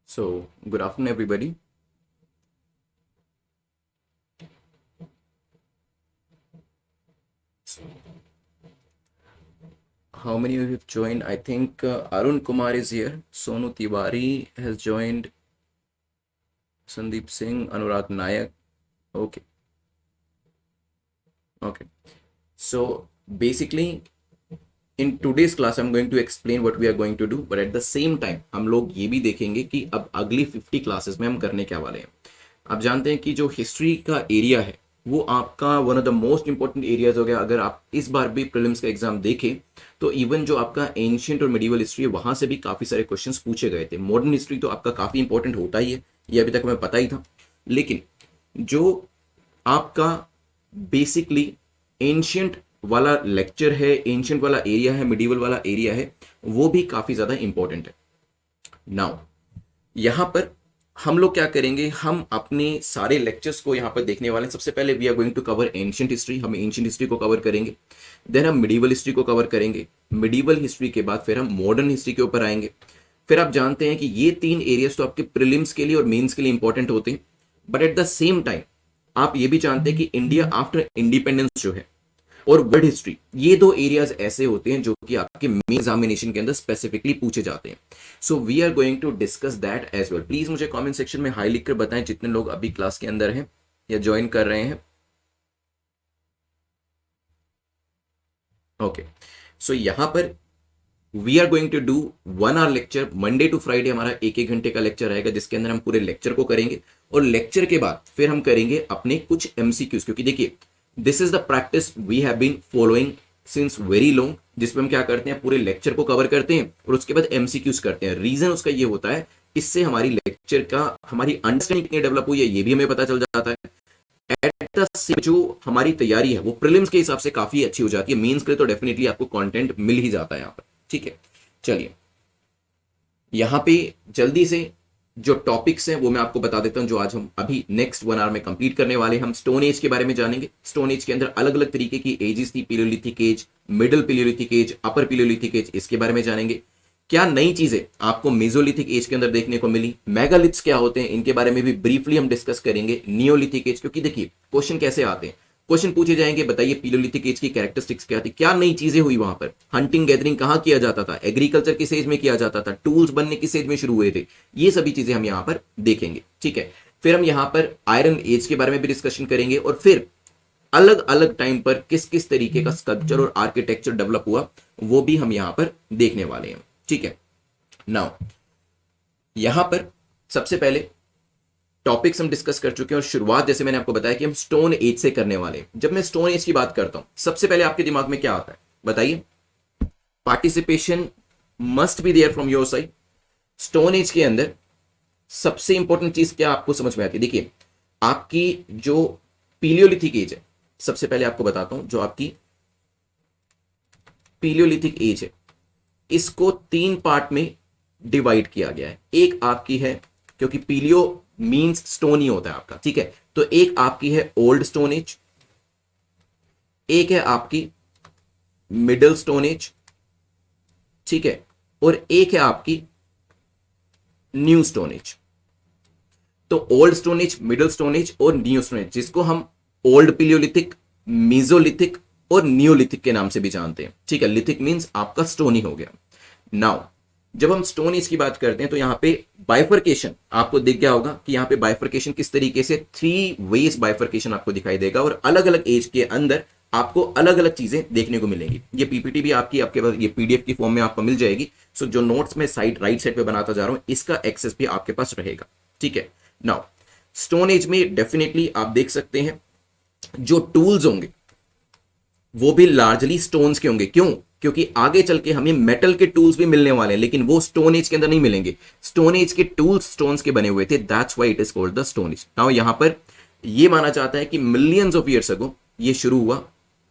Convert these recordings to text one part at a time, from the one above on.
So, good afternoon, everybody. How many of you have joined? I think Arun Kumar is here. Sonu Tiwari has joined. Sandeep Singh, Anurag Nayak. Okay, okay. So, basically, in today's class, I'm going to explain what we are going to do. But at the same time, हम लोग ये भी देखेंगे कि अब अगली 50 classes में हम करने क्या वाले हैं. आप जानते हैं कि जो हिस्ट्री का एरिया है वो आपका one of the most important areas हो गया. अगर आप इस बार भी प्रीलिम्स का एग्जाम देखें तो इवन जो आपका एंशियंट और मिडिवल हिस्ट्री है वहां से भी काफी सारे क्वेश्चंस पूछे गए थे. मॉडर्न हिस्ट्री तो आपका काफी इंपॉर्टेंट होता ही है, ये अभी तक हमें पता ही था. लेकिन जो आपका बेसिकली एंशियंट वाला लेक्चर है, एंशियंट वाला एरिया है, मिडिवल वाला एरिया है, वो भी काफी ज्यादा इंपॉर्टेंट है. नाउ यहां पर हम लोग क्या करेंगे, हम अपने सारे लेक्चर्स को यहां पर देखने वाले हैं. सबसे पहले we are going to cover ancient history. हम एंशियंट हिस्ट्री को कवर करेंगे. देन हम मिडिवल हिस्ट्री को कवर करेंगे. मिडिवल हिस्ट्री के बाद फिर हम मॉडर्न हिस्ट्री के ऊपर आएंगे. फिर आप जानते हैं कि ये तीन एरियाज तो आपके प्रीलिम्स के लिए और मेंस के लिए इंपॉर्टेंट होते हैं. But at the same time आप ये भी जानते हैं कि इंडिया आफ्टर इंडिपेंडेंस जो है और वर्ल्ड हिस्ट्री, ये दो एरियाज ऐसे होते हैं जो कि आपके मेन एग्जामिनेशन के अंदर स्पेसिफिकली पूछे जाते हैं. So we are going to discuss that as well. Please मुझे कमेंट सेक्शन में हाई लिखकर बताएं जितने लोग अभी क्लास के अंदर हैं या ज्वाइन कर रहे हैं. ओके, सो यहां पर we are going to do 1 hour lecture. Monday to Friday हमारा एक एक घंटे का लेक्चर रहेगा जिसके अंदर हम पूरे लेक्चर को करेंगे और लेक्चर के बाद फिर हम करेंगे अपने कुछ एमसीक्यूज. क्योंकि देखिए this is the practice we have been following since very long, जिसमें हम क्या करते हैं, पूरे लेक्चर को कवर करते हैं और उसके बाद एमसीक्यूज करते हैं. रीजन उसका ये होता है, इससे हमारी लेक्चर का हमारी अंडरस्टैंडिंग कितनी डेवलप हुई है ये भी हमें पता चल जाता है. एट द सेम जो हमारी तैयारी है वो प्रीलिम्स के हिसाब से काफी अच्छी हो जाती है. मेंस के लिए तो डेफिनेटली आपको कंटेंट मिल ही जाता है यहाँ पर. ठीक है, चलिए यहां पे जल्दी से जो टॉपिक्स हैं वो मैं आपको बता देता हूं जो आज हम अभी नेक्स्ट 1 आवर में कंप्लीट करने वाले हैं. हम स्टोन एज के बारे में जानेंगे. स्टोन एज के अंदर अलग अलग तरीके की एजेस थी. पिलियोलिथिक एज, मिडिल पिलियोलिथिक एज, अपर पिलियोलिथिक एज, इसके बारे में जानेंगे. क्या नई चीजें आपको मेसोलिथिक एज के अंदर देखने को मिली, मेगालिथ्स क्या होते हैं, इनके बारे में भी ब्रीफली हम डिस्कस करेंगे. नियोलिथिक एज, क्योंकि देखिए क्वेश्चन कैसे आते हैं, क्वेश्चन पूछे जाएंगे बताइए पिलियोलिथिक एज की कैरेक्टरिस्टिक्स क्या थी, क्या नई चीजें हुई वहां पर, हंटिंग गैदरिंग कहां किया जाता था, एग्रीकल्चर किस एज में किया जाता था, टूल्स बनने किस एज में शुरू हुए थे, ये सभी चीजें हम यहां पर देखेंगे. ठीक है, फिर हम यहां पर आयरन एज के बारे में भी डिस्कशन करेंगे और फिर अलग अलग टाइम पर किस किस तरीके का स्कल्पचर और आर्किटेक्चर डेवलप हुआ वो भी हम यहां पर देखने वाले हैं. ठीक है, नाउ यहां पर सबसे पहले टॉपिक्स हम डिस्कस कर चुके हैं और शुरुआत जैसे मैंने आपको बताया कि हम स्टोन एज से करने वाले हैं. जब मैं स्टोन एज की बात करता हूं सबसे पहले आपके दिमाग में क्या आता है बताइए. Participation must be there from your side. Stone age के अंदर सबसे इंपॉर्टेंट चीज क्या आपको समझ में आती है. देखिए आपकी जो पीलियोलिथिक एज है, सबसे पहले आपको बताता हूं, जो आपकी पीलियोलिथिक एज है इसको 3 पार्ट में डिवाइड किया गया है. एक आपकी है, क्योंकि पीलियो मींस स्टोन ही होता है आपका, ठीक है, तो एक आपकी है ओल्ड स्टोन एज, एक है आपकी मिडिल स्टोन एज, ठीक है, और एक है आपकी न्यू स्टोन एज. तो old stone age, middle stone age और न्यू स्टोन एज, जिसको हम ओल्ड पिलियोलिथिक, मीजोलिथिक और न्यूलिथिक के नाम से भी जानते हैं. ठीक है, लिथिक मींस आपका स्टोन ही हो गया. नाउ जब हम स्टोन एज की बात करते हैं तो यहां पे बाइफर्केशन आपको दिख गया होगा कि यहां पे बाइफर्केशन किस तरीके से 3 वेज बाइफर्केशन आपको दिखाई देगा और अलग अलग एज के अंदर आपको अलग अलग चीजें देखने को मिलेंगी. ये पीपीटी भी आपके पास ये पीडीएफ की फॉर्म में आपको मिल जाएगी. सो जो नोट्स में साइड राइट साइड पे बनाता जा रहा हूं इसका एक्सेस भी आपके पास रहेगा. ठीक है, नाउ स्टोन एज में डेफिनेटली आप देख सकते हैं जो टूल्स होंगे वो भी लार्जली स्टोन्स के होंगे. क्यों? क्योंकि आगे चल के हमें मेटल के टूल्स भी मिलने वाले हैं लेकिन वो स्टोन एज के अंदर नहीं मिलेंगे. स्टोन एज के टूल्स स्टोन्स के बने हुए थे, that's why it is called the stone age. Now यहां पर ये माना जाता है कि मिलियंस ऑफ ईयर्स अगो ये शुरू हुआ.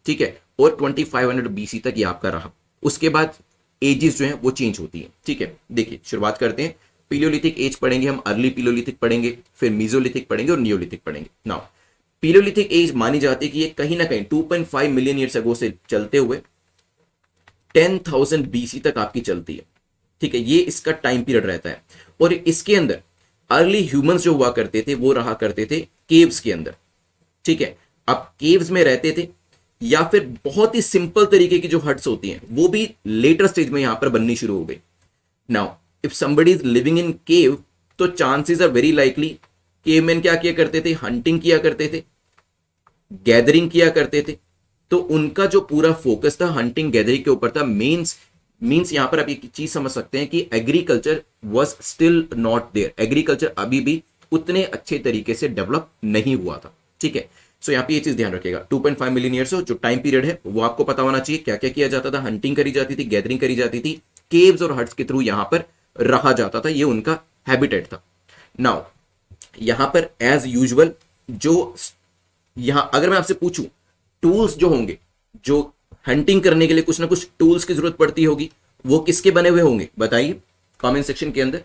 ठीक है, और 2500 बीसी तक ये आपका रहा. उसके बाद एजेस जो है वो चेंज होती है. ठीक है, देखिए शुरुआत करते हैं. पीलियोलिथिक एज पढ़ेंगे हम, अर्ली पीलियोलिथिक पढ़ेंगे, फिर मीजोलिथिक पढ़ेंगे और नियोलिथिक पढ़ेंगे. नाउ पीलियोलिथिक एज मानी जाती है कि ये कहीं ना कहीं 2.5 मिलियन ईयर्स अगो से चलते हुए 10,000 बीसी तक आपकी चलती है. ठीक है, ये इसका टाइम पीरियड रहता है और इसके अंदर अर्ली ह्यूमंस जो हुआ करते थे वो रहा करते थे केव्स के अंदर, ठीक है। अब केव्स में रहते थे, या फिर बहुत ही सिंपल तरीके की जो हट्स होती हैं वो भी लेटर स्टेज में यहां पर बननी शुरू हो गई। Now if somebody is living in cave, तो chances are very likely caveman क्या किया करते थे, हंटिंग किया करते थे, गैदरिंग किया करते थे। तो उनका जो पूरा फोकस था हंटिंग गैदरिंग के ऊपर था। मीन्स यहां पर आप एक चीज समझ सकते हैं कि agriculture was still not there, agriculture अभी भी उतने अच्छे तरीके से डेवलप नहीं हुआ था, ठीक है। सो यहाँ पे ये चीज ध्यान रखिएगा, 2.5 मिलियन ईयर्स जो टाइम पीरियड है वो आपको पता होना चाहिए। क्या क्या किया जाता था, हंटिंग करी जाती थी, गैदरिंग करी जाती थी, केव्स और हट्स के थ्रू यहां पर रहा जाता था, ये उनका हैबिटेट था। नाउ यहां पर एज यूजुअल जो यहां अगर मैं आपसे पूछूं टूल्स जो होंगे, जो हंटिंग करने के लिए कुछ ना कुछ टूल्स की जरूरत पड़ती होगी, वो किसके बने हुए होंगे बताइए कमेंट सेक्शन के अंदर।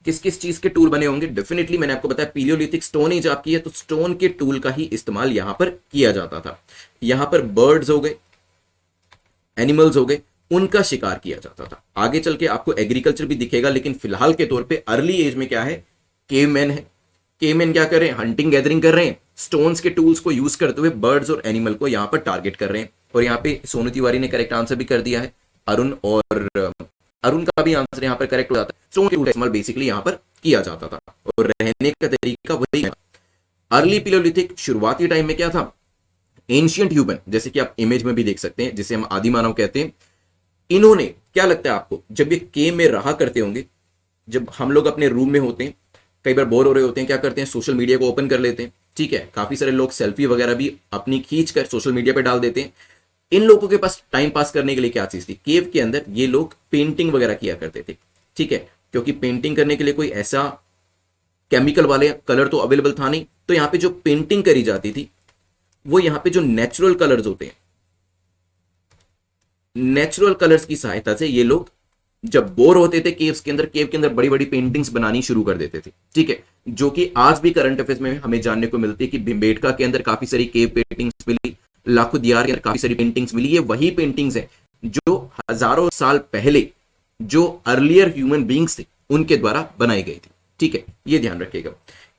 किस किस चीज के टूल बने होंगे? डेफिनेटली मैंने आपको बताया पीलियोलिथिक स्टोन एज आपकी है तो स्टोन के टूल का ही इस्तेमाल यहां पर किया जाता था। यहां पर बर्ड्स हो गए, एनिमल्स हो गए, उनका शिकार किया जाता था। आगे चल के आपको एग्रीकल्चर भी दिखेगा, लेकिन फिलहाल के तौर पे अर्ली एज में क्या है, केवमैन है। केवमैन क्या कर रहे हैं, हंटिंग गैदरिंग कर रहे हैं, स्टोन्स के टूल्स को यूज करते हुए बर्ड्स और एनिमल को यहां पर टारगेट कर रहे हैं। और यहाँ पे सोनू तिवारी ने करेक्ट आंसर भी कर दिया है, अरुण का भी आंसर यहाँ पर करेक्ट हो जाता है। स्टोन के टूल इस्तेमाल बेसिकली यहाँ पर किया जाता था और रहने का तरीका वही है। अर्ली पिलोलिथिक शुरुआती टाइम में क्या था, एंशियंट ह्यूमन, जैसे कि आप इमेज में भी देख सकते हैं, जिसे हम आदि मानव कहते हैं, इन्होंने क्या लगता है आपको, जब ये केव में रहा करते होंगे, जब हम लोग अपने रूम में होते हैं, कई बार बोर हो रहे होते हैं, क्या करते हैं, सोशल मीडिया को ओपन कर लेते हैं, ठीक है। काफी सारे लोग सेल्फी वगैरह भी अपनी खींच कर सोशल मीडिया पे डाल देते हैं। इन लोगों के पास टाइम पास करने के लिए क्या चीज थी, केव के अंदर ये लोग पेंटिंग वगैरह किया करते थे, ठीक है। क्योंकि पेंटिंग करने के लिए कोई ऐसा केमिकल वाले कलर तो अवेलेबल था नहीं, तो यहां पे जो पेंटिंग करी जाती थी वो यहां पे जो नेचुरल कलर्स होते हैं, नेचुरल कलर्स की सहायता से ये लोग जब बोर होते थे केव के अंदर बड़ी बड़ी पेंटिंग्स बनानी शुरू कर देते थे, ठीक है। जो कि आज भी करंट अफेयर्स में हमें जानने को मिलती है कि भिम्बेटका के अंदर काफी सारी केव पेंटिंग्स मिली, लाखों दियार के अंदर काफी सारी पेंटिंग्स मिली। ये वही पेंटिंग्स है जो हजारों साल पहले जो अर्लियर ह्यूमन बींग्स थे उनके द्वारा बनाई गई थी, ठीक है। ये ध्यान रखिएगा।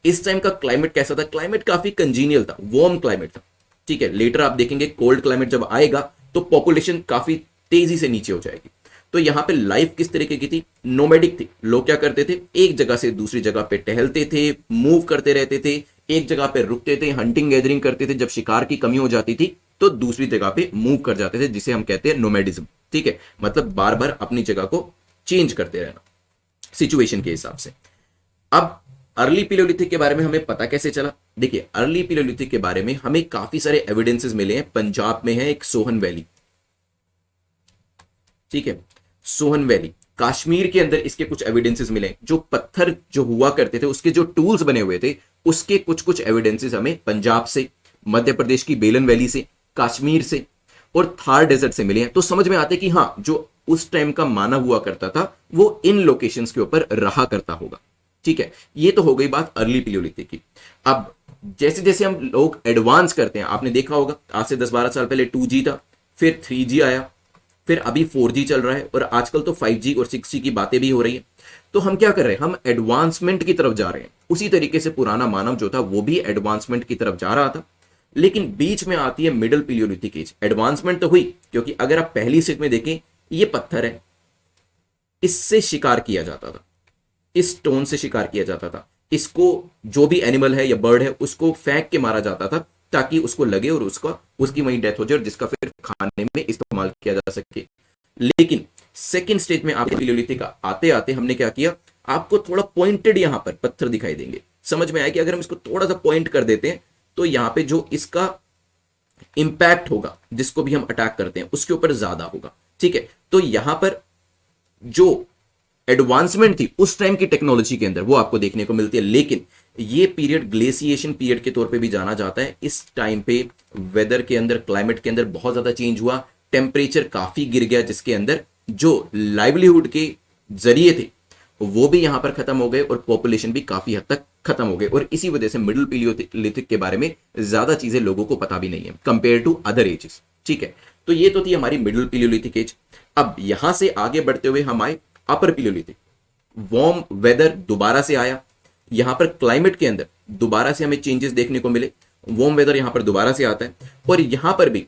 इस टाइम का क्लाइमेट कैसा था, क्लाइमेट काफी कंजीनियल था, वार्म क्लाइमेट था, ठीक है। लेटर आप देखेंगे कोल्ड क्लाइमेट जब आएगा तो पॉपुलेशन काफी तेजी से नीचे हो जाएगी। तो यहां पे लाइफ किस तरीके की थी, नोमैडिक थी। लोग क्या करते थे, एक जगह से दूसरी जगह पे टहलते थे, मूव करते रहते थे, एक जगह पे रुकते थे, हंटिंग गैदरिंग करते थे, जब शिकार की कमी हो जाती थी तो दूसरी जगह पे मूव कर जाते थे, जिसे हम कहते हैं नोमैडिज्म, ठीक है। मतलब बार बार अपनी जगह को चेंज करते रहना सिचुएशन के हिसाब से। अब अर्ली पिलोलिथिक के बारे में हमें पता कैसे चला, देखिए अर्ली पिलोलिथिक के बारे में हमें काफी सारे एविडेंसेस मिले हैं। पंजाब में है एक सोहन वैली, ठीक है, सोहन वैली। कश्मीर के अंदर इसके कुछ एविडेंसेस मिले, जो पत्थर जो हुआ करते थे उसके जो टूल्स बने हुए थे उसके कुछ कुछ एविडेंसेस हमें पंजाब से, मध्य प्रदेश की बेलन वैली से, कश्मीर से और थार डेजर्ट से मिले हैं। तो समझ में आते कि हाँ, जो उस टाइम का मानव हुआ करता था वो इन लोकेशंस के ऊपर रहा करता होगा, ठीक है। ये तो हो गई बात अर्ली पिलियोलिथिक की। अब जैसे जैसे हम लोग एडवांस करते हैं, आपने देखा होगा आज से 10-12 साल पहले 2G था, फिर 3G आया, फिर अभी 4G चल रहा है और आजकल तो 5G और 6G की बातें भी हो रही है। तो हम क्या कर रहे हैं, हम एडवांसमेंट की तरफ जा रहे हैं। उसी तरीके से पुराना मानव जो था वो भी एडवांसमेंट की तरफ जा रहा था, लेकिन बीच में आती है मिडिल पिलियोलिथिक एज। एडवांसमेंट तो हुई, क्योंकि अगर आप पहली स्टेज में देखें, ये पत्थर है, इससे शिकार किया जाता था, इस स्टोन से शिकार किया जाता था। इसको जो भी एनिमल है या बर्ड है उसको फेंक के मारा जाता था ताकि उसको लगे और उसकी वहीं डेथ हो जाए, जिसका फिर खाने में इस्तेमाल किया जा सके। लेकिन सेकेंड स्टेज में आप पिलियोलिथिक आते आते हमने क्या किया, आपको थोड़ा पॉइंटेड यहां पर पत्थर दिखाई देंगे। समझ में आया कि अगर हम इसको थोड़ा सा पॉइंट कर देते हैं तो यहां पे जो इसका इंपैक्ट होगा, जिसको भी हम अटैक करते हैं, उसके ऊपर ज्यादा होगा, ठीक है। तो यहां पर जो एडवांसमेंट थी उस टाइम की टेक्नोलॉजी के अंदर वो आपको देखने को मिलती है। लेकिन ये पीरियड ग्लेशिएशन पीरियड के तौर पे भी जाना जाता है। इस टाइम पे वेदर के अंदर, क्लाइमेट के अंदर बहुत ज्यादा चेंज हुआ, टेम्परेचर काफी गिर गया, जिसके अंदर जो लाइवलीहुड के जरिए थे वो भी यहां पर खत्म हो गए और पॉपुलेशन भी काफी हद तक खत्म हो गए। और इसी वजह से मिडिल पिलियोलिथिक के बारे में ज्यादा चीजें लोगों को पता भी नहीं है कंपेयर टू अदर एजेस, ठीक है। तो ये तो थी हमारी मिडिल पिलियोलिथिक एज। अब यहां से आगे बढ़ते हुए हम आए अपर पिलियोलिथिक। वार्म वेदर दोबारा से आया, यहां पर क्लाइमेट के अंदर दोबारा से हमें चेंजेस देखने को मिले, वार्म वेदर यहां पर दोबारा से आता है, और यहां पर भी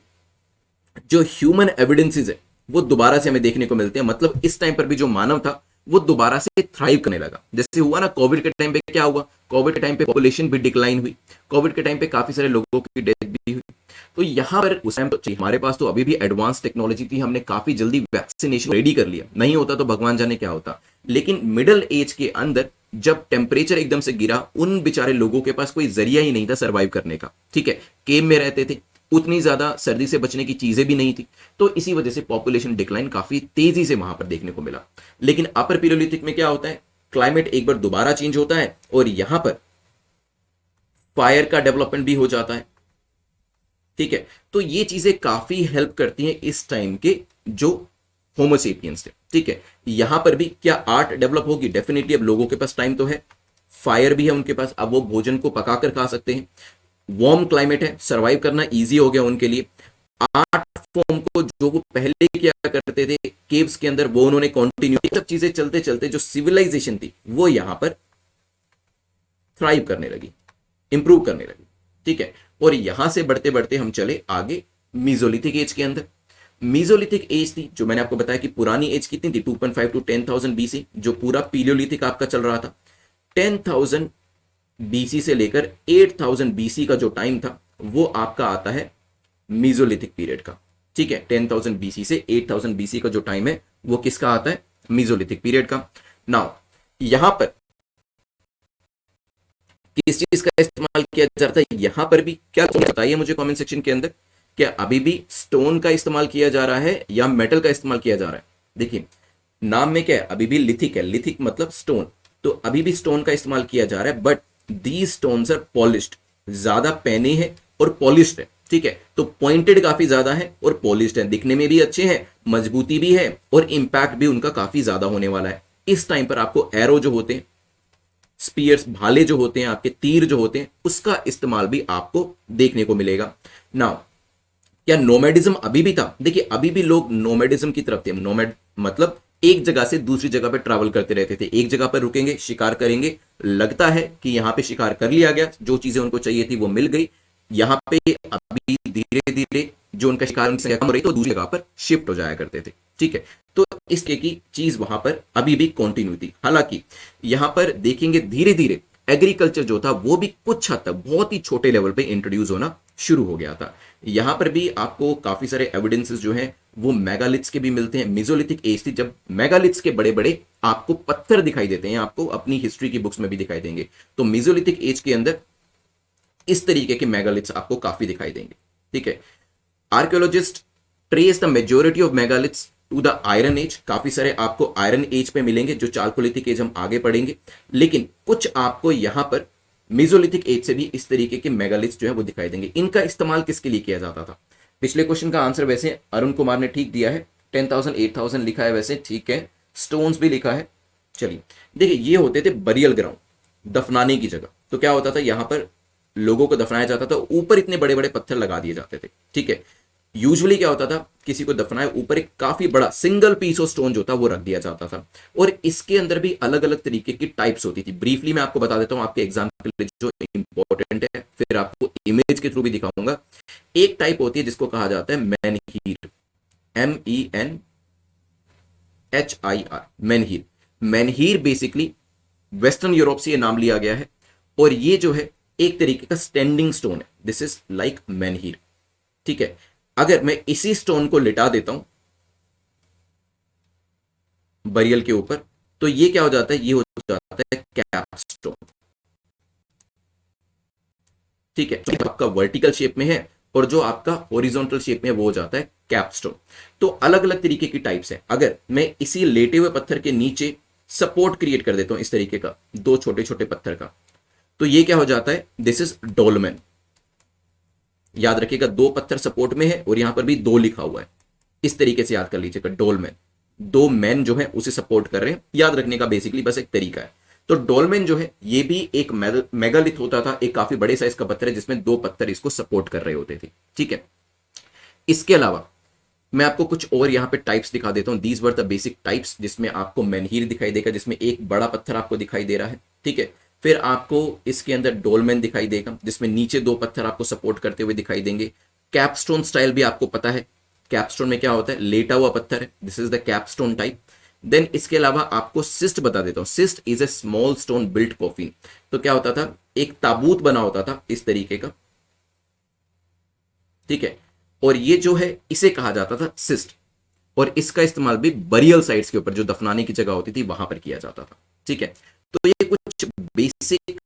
जो ह्यूमन एविडेंसेस है वो दोबारा से हमें देखने को मिलते हैं। मतलब इस टाइम पर भी जो मानव था वो दोबारा से थ्राइव करने लगा। जैसे हुआ ना कोविड के टाइम पे, क्या हुआ, कोविड के टाइम पे पॉपुलेशन भी डिक्लाइन हुई, कोविड के टाइम पे काफी सारे लोगों की डेथ भी हुई। तो यहां पर उस टाइम तो हमारे पास तो अभी भी एडवांस टेक्नोलॉजी थी, हमने काफी जल्दी वैक्सीनेशन रेडी कर लिया, नहीं होता तो भगवान जाने क्या होता। लेकिन मिडिल एज के अंदर जब टेम्परेचर एकदम से गिरा, उन बेचारे लोगों के पास कोई जरिया ही नहीं था सर्वाइव करने का, ठीक है, केव में रहते थे, उतनी ज्यादा सर्दी से बचने की चीजें भी नहीं थी, तो इसी वजह से पॉपुलेशन डिक्लाइन काफी तेजी से वहां पर देखने को मिला। लेकिन अपर पैलियोलिथिक में क्या होता है, क्लाइमेट एक बार दोबारा चेंज होता है और यहां पर फायर का डेवलपमेंट भी हो जाता है, ठीक है। तो ये चीजें काफी हेल्प करती हैं इस टाइम के जो होमोसेपियंस थे, ठीक है। यहां पर भी क्या आर्ट डेवलप होगी, डेफिनेटली अब लोगों के पास टाइम तो है, फायर भी है उनके पास, अब वो भोजन को पकाकर खा सकते हैं, वार्म क्लाइमेट है, सरवाइव करना इजी हो गया उनके लिए। आर्ट फॉर्म को जो वो पहले क्या करते थे केव्स के अंदर, वो उन्होंने कंटिन्यू, सब चीजें चलते चलते जो सिविलाइजेशन थी वो यहां पर थ्राइव करने लगी, इंप्रूव करने लगी, ठीक है। और यहां से बढ़ते बढ़ते हम चले आगे मीजोलिथिक एज के अंदर। मीजोलिथिक एज थी, जो मैंने आपको बताया कि पुरानी एज कितनी थी, 2.5 टू 10,000 बीसी, जो पूरा पीलियोलिथिक आपका चल रहा था। 10,000 बीसी से लेकर 8,000 बीसी का जो टाइम था वो आपका आता है मीजोलिथिक पीरियड का, ठीक है। 10,000 बीसी से 8,000 बीसी का जो टाइम है वो किसका आता है, मीजोलिथिक पीरियड का। नाउ यहां पर किस चीज का इस्तेमाल किया जाता है, यहां पर भी क्या बताइए मुझे कमेंट सेक्शन के अंदर, क्या अभी भी स्टोन का इस्तेमाल किया जा रहा है या मेटल का इस्तेमाल किया जा रहा है। देखिए नाम में क्या है, अभी भी लिथिक है, लिथिक मतलब स्टोन, तो अभी भी स्टोन का इस्तेमाल किया जा रहा है, but these stones are polished, ज्यादा पैने हैं और पॉलिश्ड है, ठीक है। तो पॉइंटेड काफी ज्यादा है और पॉलिश्ड है, दिखने में भी अच्छे हैं, मजबूती भी है और इंपैक्ट भी उनका काफी ज्यादा होने वाला है। इस टाइम पर आपको एरो जो होते हैं, स्पीयर्स भाले जो होते हैं, आपके तीर जो होते हैं, उसका इस्तेमाल भी आपको देखने को मिलेगा। नाउ क्या नोमैडिज्म अभी भी था, देखिए अभी भी लोग नोमैडिज्म की तरफ थे। नोमैड मतलब एक जगह से दूसरी जगह पर ट्रैवल करते रहते थे, एक जगह पर रुकेंगे, शिकार करेंगे, लगता है कि यहां पे शिकार कर लिया गया, जो चीजें उनको चाहिए थी वो मिल गई, यहां पे अभी धीरे धीरे जो उनका शिकार उनकी संख्या कम रही तो दूसरी जगह पर शिफ्ट हो जाया करते थे, ठीक है। तो इसके की चीज वहां पर अभी भी कंटिन्यू थी। हालांकि यहां पर देखेंगे धीरे धीरे एग्रीकल्चर जो था वो भी कुछ हद तक बहुत ही छोटे लेवल पे इंट्रोड्यूस होना शुरू हो गया था। यहां पर भी आपको काफी सारे एविडेंसेस जो हैं वो मेगालिथ्स के भी मिलते हैं। मेसोलिथिक एज थी जब मेगालिथ्स के बड़े बड़े आपको पत्थर दिखाई देते हैं, आपको अपनी हिस्ट्री की बुक्स में भी दिखाई देंगे। तो मेसोलिथिक एज के अंदर इस तरीके के मेगालिथ्स आपको काफी दिखाई देंगे, ठीक है। Archaeologist trace the majority of megaliths to the iron age, काफी सारे आपको आयरन एज पे मिलेंगे, जो चालकोलिथिक एज हम आगे पढ़ेंगे, लेकिन कुछ आपको यहां पर मेसोलिथिक एज से भी इस तरीके के मेगालिथ्स जो है वो दिखाई देंगे। इनका इस्तेमाल किसके लिए किया जाता था, पिछले क्वेश्चन का आंसर वैसे अरुण कुमार ने ठीक दिया है, 10,000 8,000 लिखा है वैसे, ठीक है, स्टोन्स भी लिखा है। चलिए देखिए ये होते थे बरियल ग्राउंड, दफनाने की जगह। तो क्या होता था, यहां पर लोगों को दफनाया जाता था, ऊपर इतने बड़े बड़े पत्थर लगा दिए जाते थे, ठीक है। यूजुअली क्या होता था, किसी को दफनाए ऊपर एक काफी बड़ा सिंगल पीस ऑफ स्टोन जो था वो रख दिया जाता था, और इसके अंदर भी अलग अलग तरीके की टाइप्स होती थी। ब्रीफली मैं आपको बता देता हूं आपके एग्जाम के लिए जो इंपॉर्टेंट है, फिर आपको इमेज के थ्रू भी दिखाऊंगा। एक टाइप होती है जिसको कहा जाता है मेनहीर, MENHIR, मेनहीर। मेनहीर बेसिकली वेस्टर्न यूरोप से ये नाम लिया गया है, और ये जो है एक तरीके का स्टैंडिंग स्टोन है, दिस इज लाइक मेनहीर, ठीक है। अगर मैं इसी स्टोन को लिटा देता हूं बरियल के ऊपर, तो ये क्या हो जाता है, ये हो जाता है कैपस्टोन, ठीक है। जो आपका वर्टिकल शेप में है और जो आपका हॉरिजॉन्टल शेप में है वो हो जाता है कैपस्टोन। तो अलग अलग तरीके की टाइप्स है। अगर मैं इसी लेटे हुए पत्थर के नीचे सपोर्ट क्रिएट कर देता हूं इस तरीके का, दो छोटे छोटे पत्थर का, तो ये क्या हो जाता है, दिस इज डोलमेन। याद रखिएगा दो पत्थर सपोर्ट में है और यहां पर भी दो लिखा हुआ है, इस तरीके से याद कर लीजिएगा, डोलमेन, दो मैन जो है उसे सपोर्ट कर रहे हैं, याद रखने का बेसिकली बस एक तरीका है। तो डोलमेन जो है ये भी एक मेगालिथ होता था, एक काफी बड़े साइज का पत्थर है जिसमें दो पत्थर इसको सपोर्ट कर रहे होते थे, ठीक है। इसके अलावा मैं आपको कुछ और यहां पे टाइप्स दिखा देता हूं। These were the basic types, जिसमें आपको मेनहीर दिखाई देगा, जिसमें एक बड़ा पत्थर आपको दिखाई दे रहा है, ठीक है। फिर आपको इसके अंदर डोलमेन दिखाई देगा जिसमें नीचे दो पत्थर आपको सपोर्ट करते हुए दिखाई देंगे। कैपस्टोन स्टाइल भी आपको पता है, कैपस्टोन में क्या होता है, लेटा हुआ पत्थर है, this is the capstone type. Then इसके अलावा आपको सिस्ट बता देता हूं, cist is a small stone built coffin. तो क्या होता था, एक ताबूत बना होता था इस तरीके का, ठीक है, और ये जो है इसे कहा जाता था सिस्ट, और इसका इस्तेमाल भी बरियल साइट्स के ऊपर जो दफनाने की जगह होती थी वहां पर किया जाता था, ठीक है। तो ये कुछ बेसिक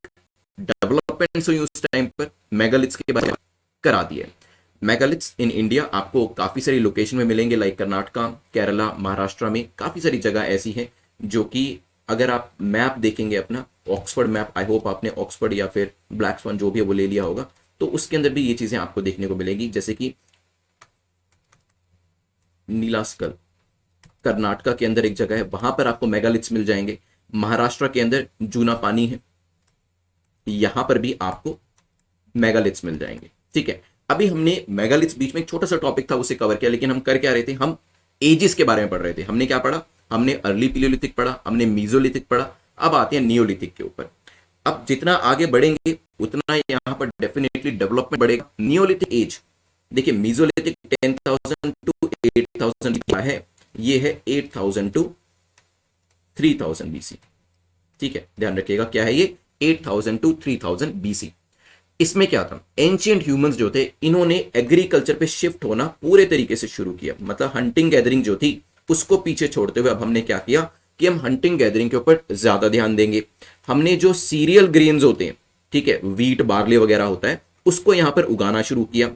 डेवलपमेंट्स हुई उस टाइम पर मेगालिथ्स के बारे में करा दिया। मेगालिथ्स इन इंडिया आपको काफी सारी लोकेशन में मिलेंगे, लाइक कर्नाटका, केरला, महाराष्ट्र में काफी सारी जगह ऐसी हैं जो कि अगर आप मैप देखेंगे अपना ऑक्सफोर्ड मैप, आई होप आपने ऑक्सफोर्ड या फिर ब्लैक स्वान जो भी है वो ले लिया होगा, तो उसके अंदर भी ये चीजें आपको देखने को मिलेगी, जैसे कि नीलास्कल कर्नाटका के अंदर एक जगह है, वहां पर आपको मेगालिथ्स मिल जाएंगे। महाराष्ट्र के अंदर जूना पानी है, यहां पर भी आपको मेगालिथ्स मिल जाएंगे, ठीक है। अभी हमने मेगालिथ्स बीच में एक छोटा सा टॉपिक था उसे कवर किया, लेकिन हम कर क्या रहे थे, हम एजिस के बारे में पढ़ रहे थे। हमने क्या पढ़ा, हमने अर्ली पिलियोलिथिक पढ़ा, हमने मीजोलिथिक पढ़ा, अब आते हैं नियोलिथिक के ऊपर। अब जितना आगे बढ़ेंगे उतना यहां पर डेफिनेटली डेवलपमेंट बढ़ेगा। नियोलिथिक एज देखिए, मीजोलिथिक 10,000 टू 8,000 है, ये है 8,000 टू 3,000 बीसी, ठीक है, ध्यान रखिएगा क्या है ये 8,000 टू 3,000 बीसी। इसमें क्या था, एंशियंट ह्यूमंस जो थे इन्होंने एग्रीकल्चर पे शिफ्ट होना पूरे तरीके से शुरू किया, मतलब हंटिंग गैदरिंग जो थी उसको पीछे छोड़ते हुए अब हमने क्या किया कि हम हंटिंग गैदरिंग के ऊपर ज्यादा ध्यान देंगे। हमने जो सीरियल ग्रेन्स होते हैं, ठीक है, व्हीट बार्ले वगैरह होता है, उसको यहां पर उगाना शुरू किया।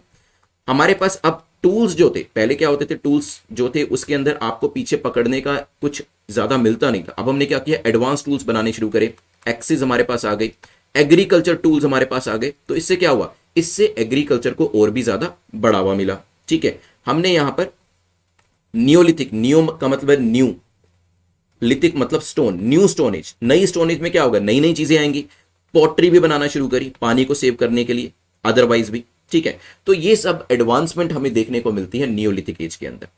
हमारे पास अब टूल्स जो थे, पहले क्या होते थे, टूल्स जो थे उसके अंदर आपको पीछे पकड़ने का कुछ ज्यादा मिलता नहीं था। अब हमने क्या किया, एडवांस टूल्स बनाने शुरू करे, एक्सिस हमारे पास आ गई, एग्रीकल्चर टूल्स हमारे पास आ गए, तो इससे क्या हुआ, इससे एग्रीकल्चर को और भी ज्यादा बढ़ावा मिला, ठीक है। हमने यहां पर नियोलिथिक, नियो का मतलब न्यू, लिथिक मतलब स्टोन, न्यू स्टोन एज, नई स्टोन एज में क्या होगा, नई नई चीजें आएंगी, पॉटरी भी बनाना शुरू करी पानी को सेव करने के लिए, अदरवाइज भी, ठीक है। तो ये सब एडवांसमेंट हमें देखने को मिलती है नियोलिथिक एज के अंदर।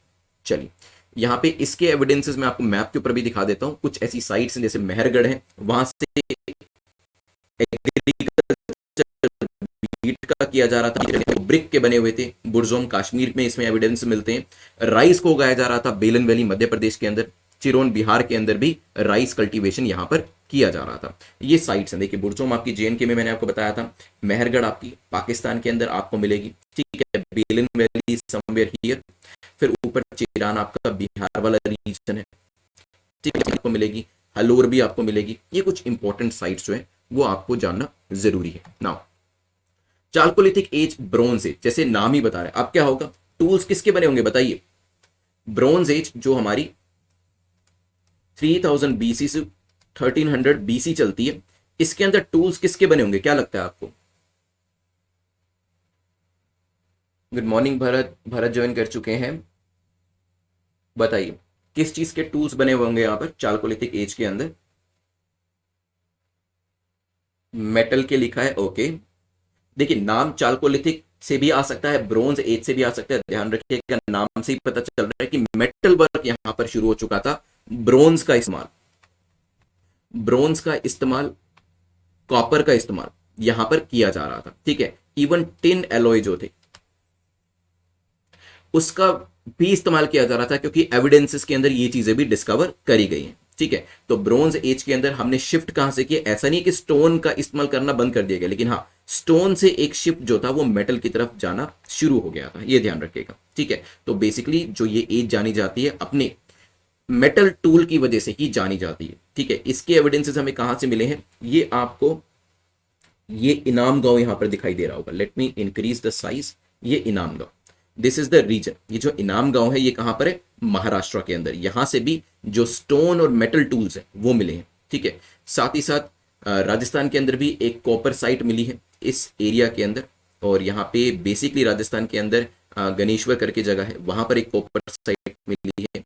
चलिए यहां पे इसके एविडेंसेस मैं आपको मैप के ऊपर भी दिखा देता हूं। कुछ ऐसी साइट्स जैसे मेहरगढ़ है, वहां से ईंट का किया जा रहा था, ब्रिक के बने हुए थे, बुरजोम कश्मीर में इसमें एविडेंस मिलते हैं। राइस को उगाया जा रहा था बेलन वैली मध्य प्रदेश के अंदर, चिरोन बिहार के अंदर भी राइस कल्टीवेशन यहां पर किया जा रहा था। ये साइट्स हैं, देखिए बुरजोम आपकी जेएनके में मैंने आपको बताया था, मेहरगढ़ आपकी पाकिस्तान के अंदर आपको मिलेगी, ठीक है, बेलन वैली समवेयर हियर, फिर ऊपर चिरान आपका बिहार वाला रीजन है, ठीक है, आपको मिलेगी, हलोर भी आपको मिलेगी। ये कुछ इंपॉर्टेंट साइट्स जो है वो आपको जानना जरूरी है। Now Chalcolithic as, bronze as, जैसे नाम ही बता रहे हैं, अब क्या होगा, टूल्स किसके बने होंगे बताइए। ब्रोंज एज जो हमारी 3000 बीसी से 1300 बीसी चलती है, इसके अंदर टूल्स किसके बने होंगे, क्या लगता है आपको। Good morning Bharat, Bharat join कर चुके हैं, बताइए किस चीज के टूल्स बने हुए होंगे यहां पर चालकोलिथिक एज के अंदर। मेटल के लिखा है, ओके। देखिए नाम चालकोलिथिक से भी आ सकता है, ब्रोंज एज से भी आ सकता है, ध्यान रखिएगा नाम से ही पता चल रहा है कि मेटल वर्क यहां पर शुरू हो चुका था। ब्रोंज का इस्तेमाल, ब्रोंज का इस्तेमाल, कॉपर का इस्तेमाल यहां पर किया जा रहा था, ठीक है। इवन टिन एलॉय जो थे उसका भी इस्तेमाल किया जा रहा था, क्योंकि एविडेंसेस के अंदर ये चीजें भी डिस्कवर करी गई हैं, ठीक है। तो ब्रोंज एज के अंदर हमने शिफ्ट कहां से किया, ऐसा नहीं कि स्टोन का इस्तेमाल करना बंद कर दिया गया, लेकिन हाँ स्टोन से एक शिफ्ट जो था वो मेटल की तरफ जाना शुरू हो गया था, ये ध्यान रखिएगा, ठीक है। तो बेसिकली जो ये एज जानी जाती है अपने मेटल टूल की वजह से ही जानी जाती है, ठीक है। इसके एविडेंसेस हमें कहां से मिले हैं, ये आपको ये इनाम गांव यहां पर दिखाई दे रहा होगा, let me increase the size, ये इनाम गांव, दिस इज द रीजन। ये जो इनाम गांव है ये कहां पर है, महाराष्ट्र के अंदर, यहां से भी जो स्टोन और मेटल टूल्स हैं वो मिले हैं, ठीक है। साथ ही साथ राजस्थान के अंदर भी एक कॉपर साइट मिली है इस एरिया के अंदर, और यहाँ पे बेसिकली राजस्थान के अंदर गणेश्वर करके जगह है, वहां पर एक कॉपर साइट मिली है।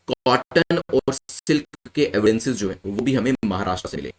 कॉटन और सिल्क के एविडेंसेस जो है वो भी हमें महाराष्ट्र से मिले,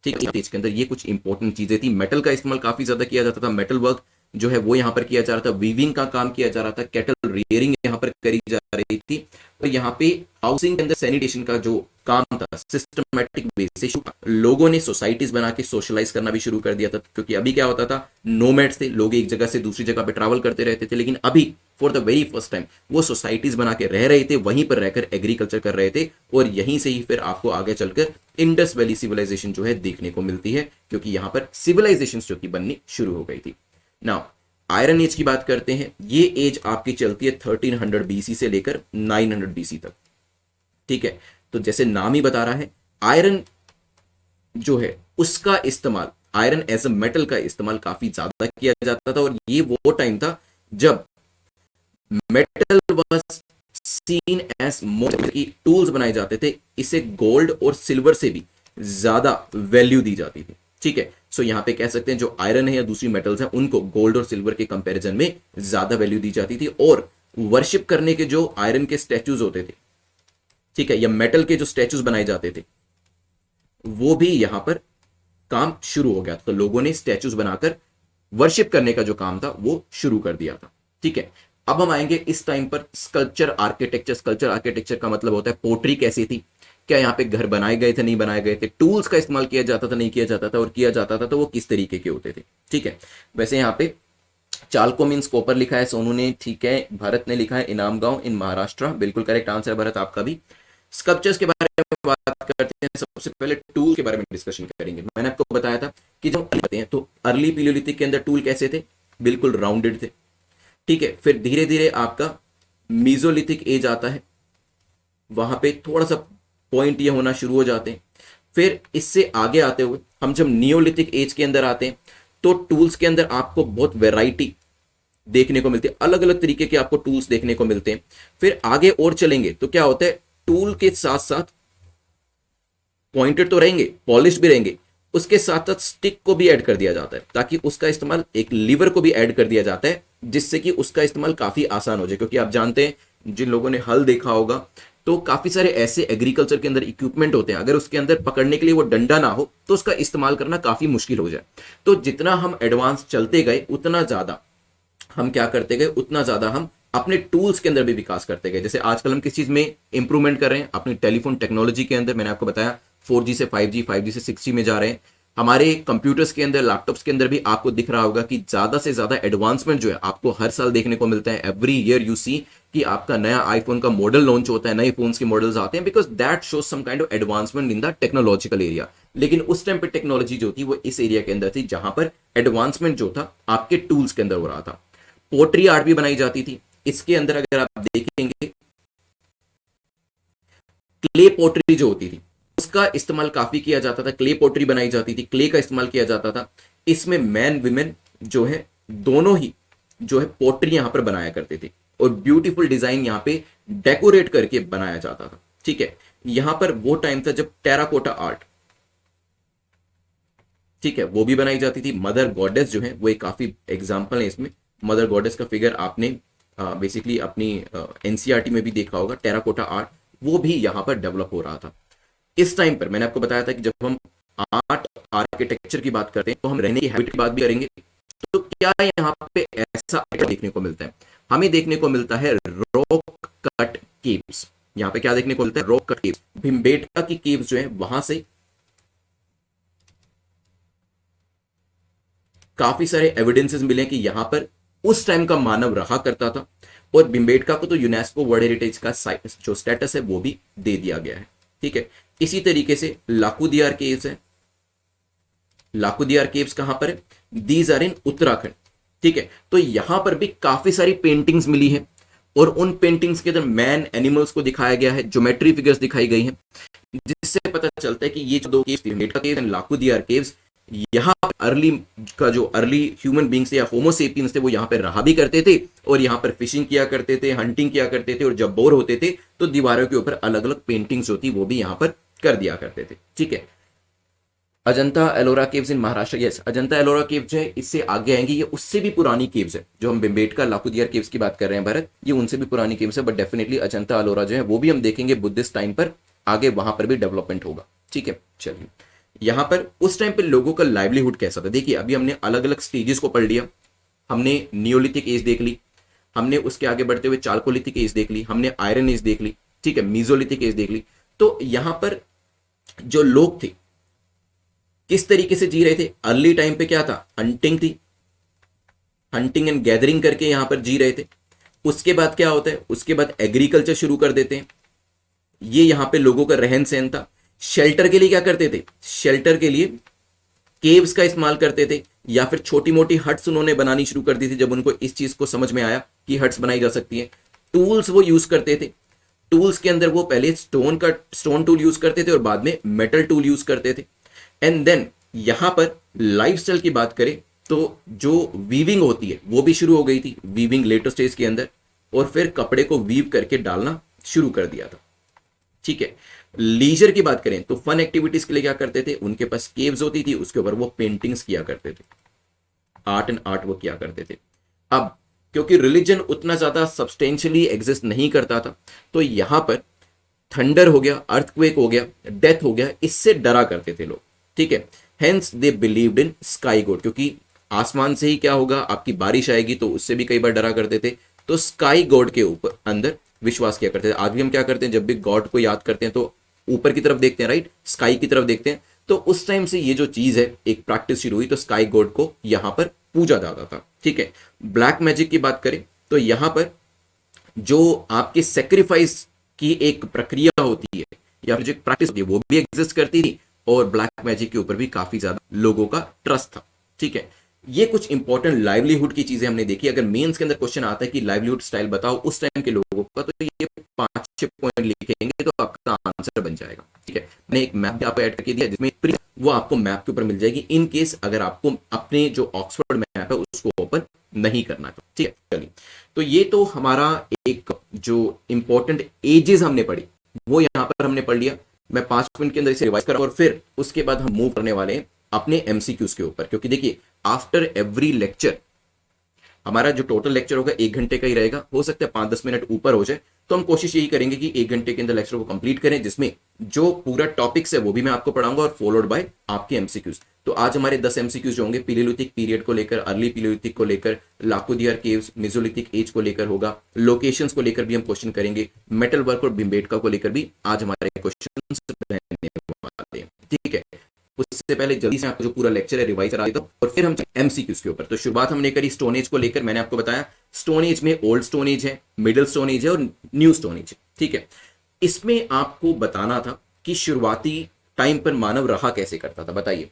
ठीक है। इसके अंदर ये कुछ इंपॉर्टेंट चीजें थी, मेटल का इस्तेमाल काफी ज्यादा किया जाता था, मेटल वर्क जो है वो यहाँ पर किया जा रहा था, वीविंग का काम किया जा रहा था, कैटल रियरिंग यहाँ पर करी जा रही थी, और यहाँ पे हाउसिंग के अंदर सैनिटेशन का जो काम था सिस्टमेटिक बेसिस, लोगों ने सोसाइटीज बना के सोशलाइज करना भी शुरू कर दिया था। क्योंकि अभी क्या होता था, नोमैड्स थे, लोग एक जगह से दूसरी जगह पे ट्रैवल करते रहते थे, लेकिन अभी for the very first time वो सोसाइटीज बना के रह रहे थे, वहीं पर रहकर एग्रीकल्चर कर रहे थे, और यहीं से ही फिर आपको आगे चलकर इंडस वैली सिविलाइजेशन जो है देखने को मिलती है, क्योंकि यहां पर सिविलाइजेशन जो की बननी शुरू हो गई थी। नाउ आयरन एज की बात करते हैं, ये एज आपकी चलती है 1300 बीसी से लेकर 900 बीसी तक। ठीक है, तो जैसे नाम ही बता रहा है, आयरन जो है उसका इस्तेमाल, आयरन एज अ मेटल का इस्तेमाल काफी ज्यादा किया जाता था, और ये वो टाइम था जब मेटल वाज सीन एज मोर की टूल्स बनाए जाते थे, इसे गोल्ड और सिल्वर से भी ज्यादा वैल्यू दी जाती थी। ठीक है, सो यहां पे कह सकते हैं जो आयरन है या दूसरी मेटल्स हैं उनको गोल्ड और सिल्वर के कंपैरिजन में ज्यादा वैल्यू दी जाती थी, और वर्शिप करने के जो आयरन के स्टैचूज होते थे, ठीक है, या मेटल के जो स्टैचूज बनाए जाते थे, वो भी यहां पर काम शुरू हो गया। तो लोगों ने स्टैचूज बनाकर वर्शिप करने का जो काम था वो शुरू कर दिया था। ठीक है, अब हम आएंगे इस टाइम पर स्कल्पचर आर्किटेक्चर। स्कल्पचर आर्किटेक्चर का मतलब होता है पोट्री कैसी थी, क्या यहाँ पे घर बनाए गए थे, नहीं बनाए गए थे, टूल्स का इस्तेमाल किया जाता था, नहीं किया जाता था, और किया जाता था तो वो किस तरीके के होते थे। ठीक है, वैसे यहाँ पे चालको मीन्स कॉपर लिखा है सोनू ने, ठीक है, भरत ने लिखा है इनाम गांव इन महाराष्ट्र, बिल्कुल करेक्ट आंसर भरत आपका भी। स्कल्पचर्स के बारे में बात करते हैं, सबसे पहले टूल के बारे में डिस्कशन करेंगे। मैंने आपको बताया था कि जब करते हैं तो अर्ली पीलियोलिथिक के अंदर टूल कैसे थे, बिल्कुल राउंडेड थे। ठीक है, फिर धीरे धीरे आपका मीजोलिथिक एज आता है, वहां पे थोड़ा सा पॉइंट ये होना शुरू हो जाते हैं। फिर इससे आगे आते हुए हम जब नियोलिथिक एज के अंदर आते हैं तो टूल्स के अंदर आपको बहुत वैरायटी देखने को मिलती है, अलग अलग तरीके के आपको टूल्स देखने को मिलते हैं। फिर आगे और चलेंगे तो क्या होता है, टूल के साथ साथ पॉइंटेड तो रहेंगे, पॉलिश भी रहेंगे, उसके साथ साथ स्टिक को भी ऐड कर दिया जाता है, ताकि उसका इस्तेमाल, एक लीवर को भी ऐड कर दिया जाता है, जिससे कि उसका इस्तेमाल काफी आसान हो जाए। क्योंकि आप जानते हैं, जिन लोगों ने हल देखा होगा, तो काफी सारे ऐसे एग्रीकल्चर के अंदर इक्विपमेंट होते हैं, अगर उसके अंदर पकड़ने के लिए वो डंडा ना हो तो उसका इस्तेमाल करना काफी मुश्किल हो जाए। तो जितना हम एडवांस चलते गए उतना ज्यादा हम क्या करते गए, उतना ज्यादा हम अपने टूल्स के अंदर भी विकास करते गए। जैसे आजकल हम किस चीज में इंप्रूवमेंट कर रहे हैं, अपनी टेलीफोन टेक्नोलॉजी के अंदर, मैंने आपको बताया 4G से 5G, 5G से 6G में जा रहे हैं। हमारे कंप्यूटर्स के अंदर, लैपटॉप्स के अंदर भी आपको दिख रहा होगा कि ज्यादा से ज्यादा एडवांसमेंट जो है आपको हर साल देखने को मिलता है। एवरी ईयर यू सी कि आपका नया आईफोन का मॉडल लॉन्च होता है, नए फोन्स के मॉडल्स आते हैं, because that shows some kind of advancement in the technological area. लेकिन उस टाइम पे टेक्नोलॉजी जो थी वो इस एरिया के अंदर थी जहां पर एडवांसमेंट जो था आपके टूल्स के अंदर हो रहा था। पोट्री आर्ट भी बनाई जाती थी, इसके अंदर अगर आप देखेंगे क्ले पोट्री जो होती थी उसका इस्तेमाल काफी किया जाता था, क्ले पोट्री बनाई जाती थी, क्ले का इस्तेमाल किया जाता था। इसमें मैन विमेन जो है दोनों ही जो है पोट्री यहां पर बनाया करते थे, और ब्यूटीफुल डिजाइन यहां पे डेकोरेट करके बनाया जाता था। ठीक है, यहां पर वो टाइम था जब टेराकोटा आर्ट, ठीक है, वो भी बनाई जाती थी। मदर गॉडेस जो है वो एक काफी एग्जाम्पल है इसमें। मदर गॉडेस का फिगर आपने बेसिकली अपनी एनसीईआरटी में भी देखा होगा। टेराकोटा आर्ट वो भी यहां पर डेवलप हो रहा था। इस टाइम पर मैंने आपको बताया था कि जब हम आर्ट आर्किटेक्चर की बात करते हैं तो हम रहने की हैबिट की बात भी करेंगे। तो क्या यहाँ पे ऐसा देखने को मिलता है, हमें देखने को मिलता है रॉक कट केव्स। यहाँ पे क्या देखने को मिलता है, रॉक कट केव। भीमबेटका की केव्स जो है वहां से काफी सारे एविडेंसेस मिले कि यहां पर उस टाइम का मानव रहा करता था, और भीमबेटका को तो यूनेस्को वर्ल्ड हेरिटेज का जो स्टेटस है वो भी दे दिया गया है। ठीक है, इसी तरीके से लाकुदियार केव्स है। लाकुदियार केव्स कहां पर है, दीज आर इन उत्तराखंड। ठीक है, तो यहां पर भी काफी सारी पेंटिंग्स मिली है, और उन पेंटिंग्स के अंदर मैन एनिमल्स को दिखाया गया है, ज्योमेट्री फिगर्स दिखाई गई हैं, जिससे पता चलता है कि ये जो दो केव्स थी, भीमबेटका केव्स एंड लाकुदियार केव्स, यहाँ अर्ली का जो अर्ली ह्यूमन बींग्स थे या होमोसेपियंस थे वो यहाँ पे रहा भी करते थे, और यहाँ पर फिशिंग किया करते थे, हंटिंग किया करते थे, और जब बोर होते थे तो दीवारों के ऊपर अलग अलग पेंटिंग्स होती वो भी यहाँ पर कर दिया करते थे। ठीक है, Ajanta Ellora caves in Maharashtra, yes, Ajanta Ellora cave जो है इससे आगे आएंगे, ये उससे भी पुरानी केव्स है। जो हम भीमबेटका लाकुदियार केव्स की बात कर रहे हैं भारत, ये उनसे भी पुरानी केव्स है, बट डेफिनेटली अजंता एलोरा जो है वो भी हम देखेंगे बुद्धिस्ट टाइम पर, आगे वहां पर भी डेवलपमेंट होगा। ठीक है, चलिए यहां पर उस टाइम पे लोगों का लाइवलीहुड कैसा था, देखिए अभी हमने अलग अलग स्टेजेस को पढ़ लिया। हमने नियोलिथिक एज देख ली, हमने उसके आगे बढ़ते हुए चाल्कोलिथिक एज देख ली, हमने आयरन एज देख ली, ठीक है, मीजोलिथिक एज देख ली। तो यहां पर जो लोग थे किस तरीके से जी रहे थे, अर्ली टाइम पे क्या था, हंटिंग थी, हंटिंग एंड गैदरिंग करके यहां पर जी रहे थे। उसके बाद क्या होता है, उसके बाद एग्रीकल्चर शुरू कर देते हैं। ये यहां पे लोगों का रहन सहन था। शेल्टर के लिए क्या करते थे, शेल्टर के लिए केव्स का इस्तेमाल करते थे, या फिर छोटी मोटी हट्स उन्होंने बनानी शुरू कर दी थी जब उनको इस चीज को समझ में आया कि हट्स बनाई जा सकती हैं। टूल्स वो यूज करते थे, टूल्स के अंदर वो पहले स्टोन टूल यूज करते थे और बाद में मेटल टूल यूज करते थे। एंड देन यहां पर लाइफस्टाइल की बात करें तो जो वीविंग होती है वो भी शुरू हो गई थी, वीविंग लेटर स्टेज के अंदर, और फिर कपड़े को वीव करके डालना शुरू कर दिया था, ठीक है। लीजर की बात करें तो फन एक्टिविटीज के लिए क्या करते थे, उनके पास केव्स होती थी, उसके ऊपर वो पेंटिंग्स किया करते थे, आर्ट वो किया करते थे। अब क्योंकि रिलीजन उतना ज्यादा सब्सटेंशियली एग्जिस्ट नहीं करता था, तो यहां पर थंडर हो गया, अर्थक्वेक हो गया, डेथ हो गया, इससे डरा करते थे लोग, ठीक है। Hence they believed in sky God, क्योंकि आसमान से ही क्या होगा, आपकी बारिश आएगी, तो उससे भी कई बार डरा करते थे। तो स्काई गॉड के ऊपर अंदर विश्वास किया करते थे। आज भी हम क्या करते हैं, जब भी गॉड को याद करते हैं तो ऊपर की तरफ देखते हैं, राइट, स्काई की तरफ देखते हैं। तो उस टाइम से ये जो चीज है, एक प्रैक्टिस शुरू हुई, तो स्काई गॉड को यहां पर पूजा जाता था, ठीक है। ब्लैक मैजिक की बात करें तो यहां पर जो आपके सेक्रीफाइस की एक प्रक्रिया होती है या फिर जो एक प्रैक्टिस होती है वो भी एग्जिस्ट करती थी, और ब्लैक मैजिक के ऊपर भी काफी ज्यादा लोगों का ट्रस्ट था, ठीक है। ये कुछ इंपॉर्टेंट लाइवलीहुड की चीजें हमने देखी। अगर मेंस के अंदर क्वेश्चन आता है कि लाइवलीहुड स्टाइल बताओ उस टाइम के लोगों का, तो ये 5-6 पॉइंट लिखेंगे तो आपका आंसर बन जाएगा, ठीक है। मैंने एक मैप आपको ऐड करके दिया जिसमें वो आपको मैप के ऊपर मिल जाएगी, इन केस अगर आपको अपने जो ऑक्सफोर्ड मैप है उसको ओपन नहीं करना, ठीक है। चलिए, तो ये तो हमारा एक जो इंपॉर्टेंट एजेस हमने पढ़ी वो यहां पर हमने पढ़ लिया। मैं 5 मिनट के अंदर इसे रिवाइज कर और फिर उसके बाद हम मूव करने वाले हैं अपने एमसीक्यूज के ऊपर, क्योंकि देखिए आफ्टर एवरी लेक्चर हमारा जो टोटल लेक्चर होगा 1 घंटे का ही रहेगा, हो सकता है 5-10 मिनट ऊपर हो जाए, तो हम कोशिश यही करेंगे कि 1 घंटे के अंदर लेक्चर को कंप्लीट करें, जिसमें जो पूरा टॉपिक्स है वो भी मैं आपको पढ़ाऊंगा और फॉलोड बाय आपके एमसीक्यूज। तो आज हमारे 10 एमसीक्यूज होंगे पीलियोलिथिक पीरियड को लेकर, अर्ली पीलियोलिथिक को लेकर, लाकोदियार केव्स, मेसोलिथिक एज को लेकर होगा, लोकेशंस को लेकर भी हम क्वेश्चन करेंगे, मेटल वर्क और भिम्बेटका को लेकर भी आज हमारे क्वेश्चन रहने वाले हैं, ठीक है। उससे पहले जल्दी से आपको जो पूरा लेक्चर है रिवाइज करा देता हूं और फिर हम एमसीक्यूज के ऊपर। तो शुरुआत हमने करी स्टोन एज को लेकर। मैंने आपको बताया स्टोन एज में ओल्ड स्टोन एज है, मिडिल स्टोन एज है और न्यू स्टोन एज है, ठीक है। इसमें आपको बताना था कि शुरुआती टाइम पर मानव रहा कैसे करता था, बताइए।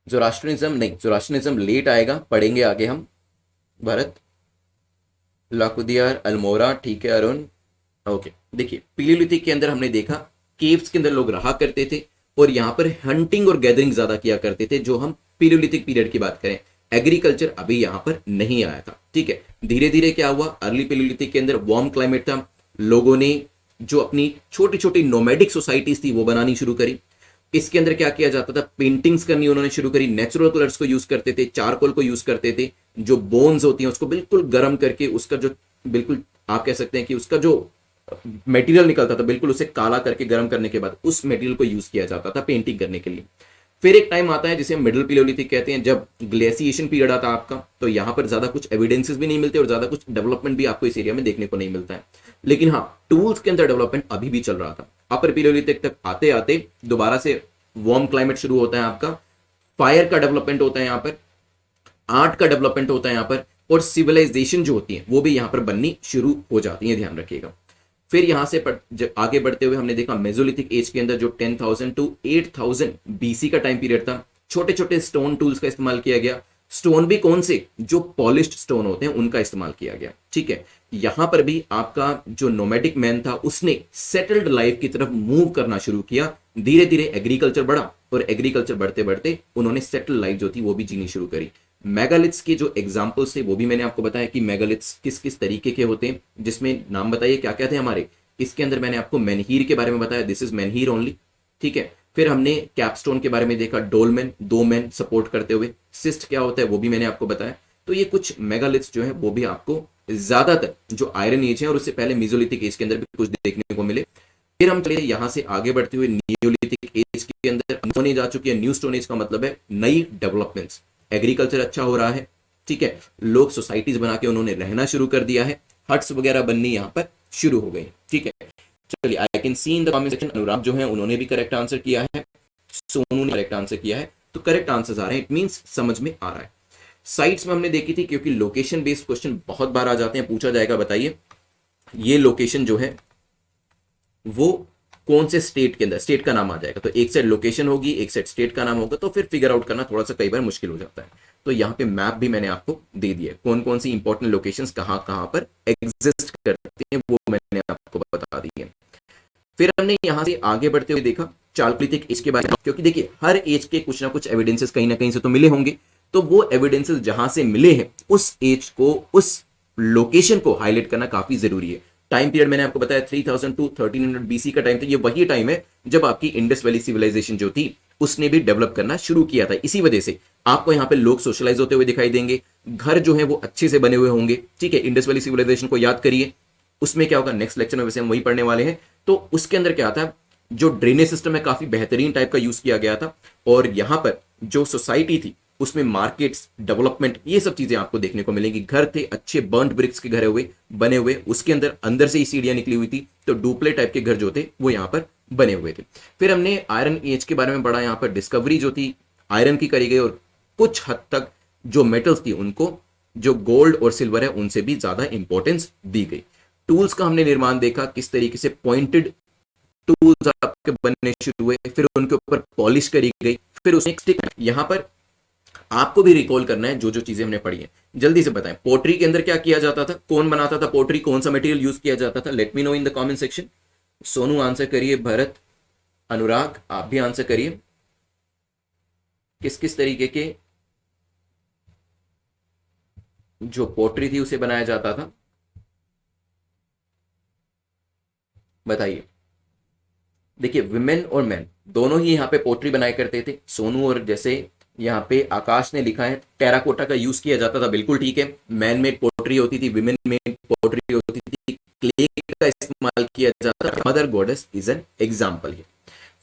जोरास्ट्रियनिज्म नहीं, जोरास्ट्रियनिज्म लेट आएगा, पढ़ेंगे आगे हम। भरत, लाकुदियार, अल्मोरा, ठीक है अरुण, ओके। देखिए पीलियोलिथिक के अंदर हमने देखा केव्स के अंदर लोग रहा करते थे और यहां पर हंटिंग और गैदरिंग ज्यादा किया करते थे, जो हम पीलियोलिथिक पीरियड की बात करें। एग्रीकल्चर अभी यहां पर नहीं आया था, ठीक है। धीरे धीरे क्या हुआ, अर्ली पीलियोलिथिक के अंदर वार्म क्लाइमेट था, लोगों ने जो अपनी छोटी छोटी नोमैडिक सोसाइटीज थी वो बनानी शुरू करी। इसके अंदर क्या किया जाता था, पेंटिंग्स करनी उन्होंने शुरू करी, नेचुरल कलर्स को यूज करते थे, चारकोल को यूज करते थे, जो बोन्स होती हैं उसको बिल्कुल गर्म करके उसका जो बिल्कुल आप कह सकते हैं कि उसका जो मटेरियल निकलता था बिल्कुल उसे काला करके गर्म करने के बाद उस मटेरियल को यूज किया जाता था पेंटिंग करने के लिए। फिर एक टाइम आता है जिसे मिडिल पीलियोलिथिक कहते हैं, जब ग्लेशिएशन पीरियड आता है आपका, तो यहां पर ज्यादा कुछ एविडेंसेस भी नहीं मिलते और ज्यादा कुछ डेवलपमेंट भी आपको इस एरिया में देखने को नहीं मिलता है। लेकिन हाँ, टूल्स के अंदर डेवलपमेंट अभी भी चल रहा था। अपर पीलियोलिथिक तक आते आते दोबारा से वार्म क्लाइमेट शुरू होता है आपका, फायर का डेवलपमेंट होता है यहाँ पर, आर्ट का डेवलपमेंट होता है यहाँ पर, और सिविलाइजेशन जो होती है वो भी यहाँ पर बननी शुरू हो जाती है, ध्यान रखिएगा। फिर यहां से आगे बढ़ते हुए हमने देखा मेसोलिथिक एज के अंदर जो 10,000 टू 8,000 बीसी का टाइम पीरियड था, छोटे छोटे स्टोन टूल्स का इस्तेमाल किया गया। स्टोन भी कौन से, जो पॉलिश्ड स्टोन होते हैं उनका इस्तेमाल किया गया, ठीक है। यहां पर भी आपका जो नोमैडिक मैन था उसने सेटल्ड लाइफ की तरफ मूव करना शुरू किया। धीरे धीरे एग्रीकल्चर बढ़ा और एग्रीकल्चर बढ़ते बढ़ते उन्होंने सेटल्ड लाइफ जो थी वो भी जीनी शुरू करी। मेगालिथ्स के जो एग्जांपल्स थे वो भी मैंने आपको बताया कि मेगालिथ्स किस किस तरीके के होते हैं, जिसमें नाम बताइए क्या क्या थे हमारे। इसके अंदर मैंने आपको मेनहीर के बारे में बताया, दिस इज मेनहीर ओनली, ठीक है। फिर हमने कैपस्टोन के बारे में देखा, डोलमेन, 2 मैन सपोर्ट करते हुए। सिस्ट क्या होता है वो भी मैंने आपको बताया। तो ये कुछ मेगालिथ्स जो है वो भी आपको ज्यादातर जो आयरन एज है और उससे पहले मेसोलिथिक एज के अंदर भी कुछ देखने को मिले। फिर हम चले यहां से आगे बढ़ते हुए नियोलिथिक एज के अंदर स्टोन एज आ चुकी है। न्यू स्टोन एज का मतलब है नई डेवलपमेंट्स, एग्रीकल्चर अच्छा हो रहा है, ठीक है, लोग सोसाइटीज बना के उन्होंने रहना शुरू कर दिया है, हट्स वगैरह बननी यहाँ पर शुरू हो गई, ठीक है। चलिए, I can see in the comment section, Anurag जो है उन्होंने भी करेक्ट आंसर किया है, सोनू ने करेक्ट आंसर किया है, तो करेक्ट आंसर्स आ रहे हैं, इट मींस समझ में आ रहा है। साइट्स में हमने देखी थी, क्योंकि लोकेशन बेस्ड क्वेश्चन बहुत बार आ जाते हैं, पूछा जाएगा बताइए ये लोकेशन जो है वो कौन से स्टेट के अंदर, स्टेट का नाम आ जाएगा, तो एक साइड लोकेशन होगी, एक साइड स्टेट का नाम होगा, तो फिर फिगर आउट करना थोड़ा सा कई बार मुश्किल हो जाता है। तो यहाँ पे मैप भी मैंने आपको दे दिया, कौन कौन सी इंपॉर्टेंट लोकेशंस कहाँ कहाँ पर एग्जिस्ट करती हैं वो मैंने आपको बता दी है। फिर हमने यहाँ से आगे बढ़ते हुए देखा चाल्कोलिथिक एज के बारे में, क्योंकि देखिए हर एज के कुछ ना कुछ एविडेंसेस कहीं ना कहीं से तो मिले होंगे, तो वो एविडेंसेस जहां से मिले हैं उस एज को, उस लोकेशन को हाईलाइट करना काफी जरूरी है। टाइम पीरियड मैंने आपको बताया 3000 टू 1300 बीसी का टाइम था, ये वही टाइम है जब आपकी इंडस वैली सिविलाइजेशन जो थी उसने भी डेवलप करना शुरू किया था। इसी वजह से आपको यहाँ पे लोग सोशलाइज होते हुए दिखाई देंगे, घर जो है वो अच्छे से बने हुए होंगे, ठीक है। इंडस वैली सिविलाइजेशन को याद करिए, उसमें क्या होगा नेक्स्ट लेक्चर में, वैसे हम वही पढ़ने वाले हैं। तो उसके अंदर क्या था, जो ड्रेनेज सिस्टम है काफी बेहतरीन टाइप का यूज किया गया था, और यहां पर जो सोसाइटी थी उसमें मार्केट्स, डेवलपमेंट, ये सब चीजें आपको देखने को मिलेंगी। घर थे अच्छे बर्न्ड ब्रिक्स के घर हुए बने हुए, उसके अंदर अंदर से ही सीढ़ियां निकली हुई थी, तो डुप्ले टाइप के घर जो थे वो यहाँ पर बने हुए थे। फिर हमने आयरन एज के बारे में पढ़ा, यहाँ पर डिस्कवरी जो थी आयरन की करी गई, और कुछ हद तक जो मेटल्स थी उनको, जो गोल्ड और सिल्वर है उनसे भी ज्यादा इंपॉर्टेंस दी गई। टूल्स का हमने निर्माण देखा, किस तरीके से पॉइंटेड टूल्स आपके बनने शुरू हुए, फिर उनके ऊपर पॉलिश करी गई, फिर उसमें स्टिक। यहां पर आपको भी रिकॉल करना है जो जो चीजें हमने पढ़ी हैं, जल्दी से बताएं। पोट्री के अंदर क्या किया जाता था, कौन बनाता था पोट्री, कौन सा मटेरियल यूज किया जाता था, let me know in the comment section. Sonu answer करिए, भरत, अनुराग आप भी आंसर करिए, किस किस तरीके के जो पोट्री थी उसे बनाया जाता था, बताइए। देखिए विमेन और मैन दोनों ही यहाँ पे पोट्री बनाया करते थे। सोनू और जैसे यहाँ पे आकाश ने लिखा है टेराकोटा का यूज किया जाता था, बिल्कुल ठीक है। मैन मेड पोट्री होती थी, विमेन मेड पोट्री होती थी, क्ले का इस्तेमाल किया जाता था। Mother goddess is an example है।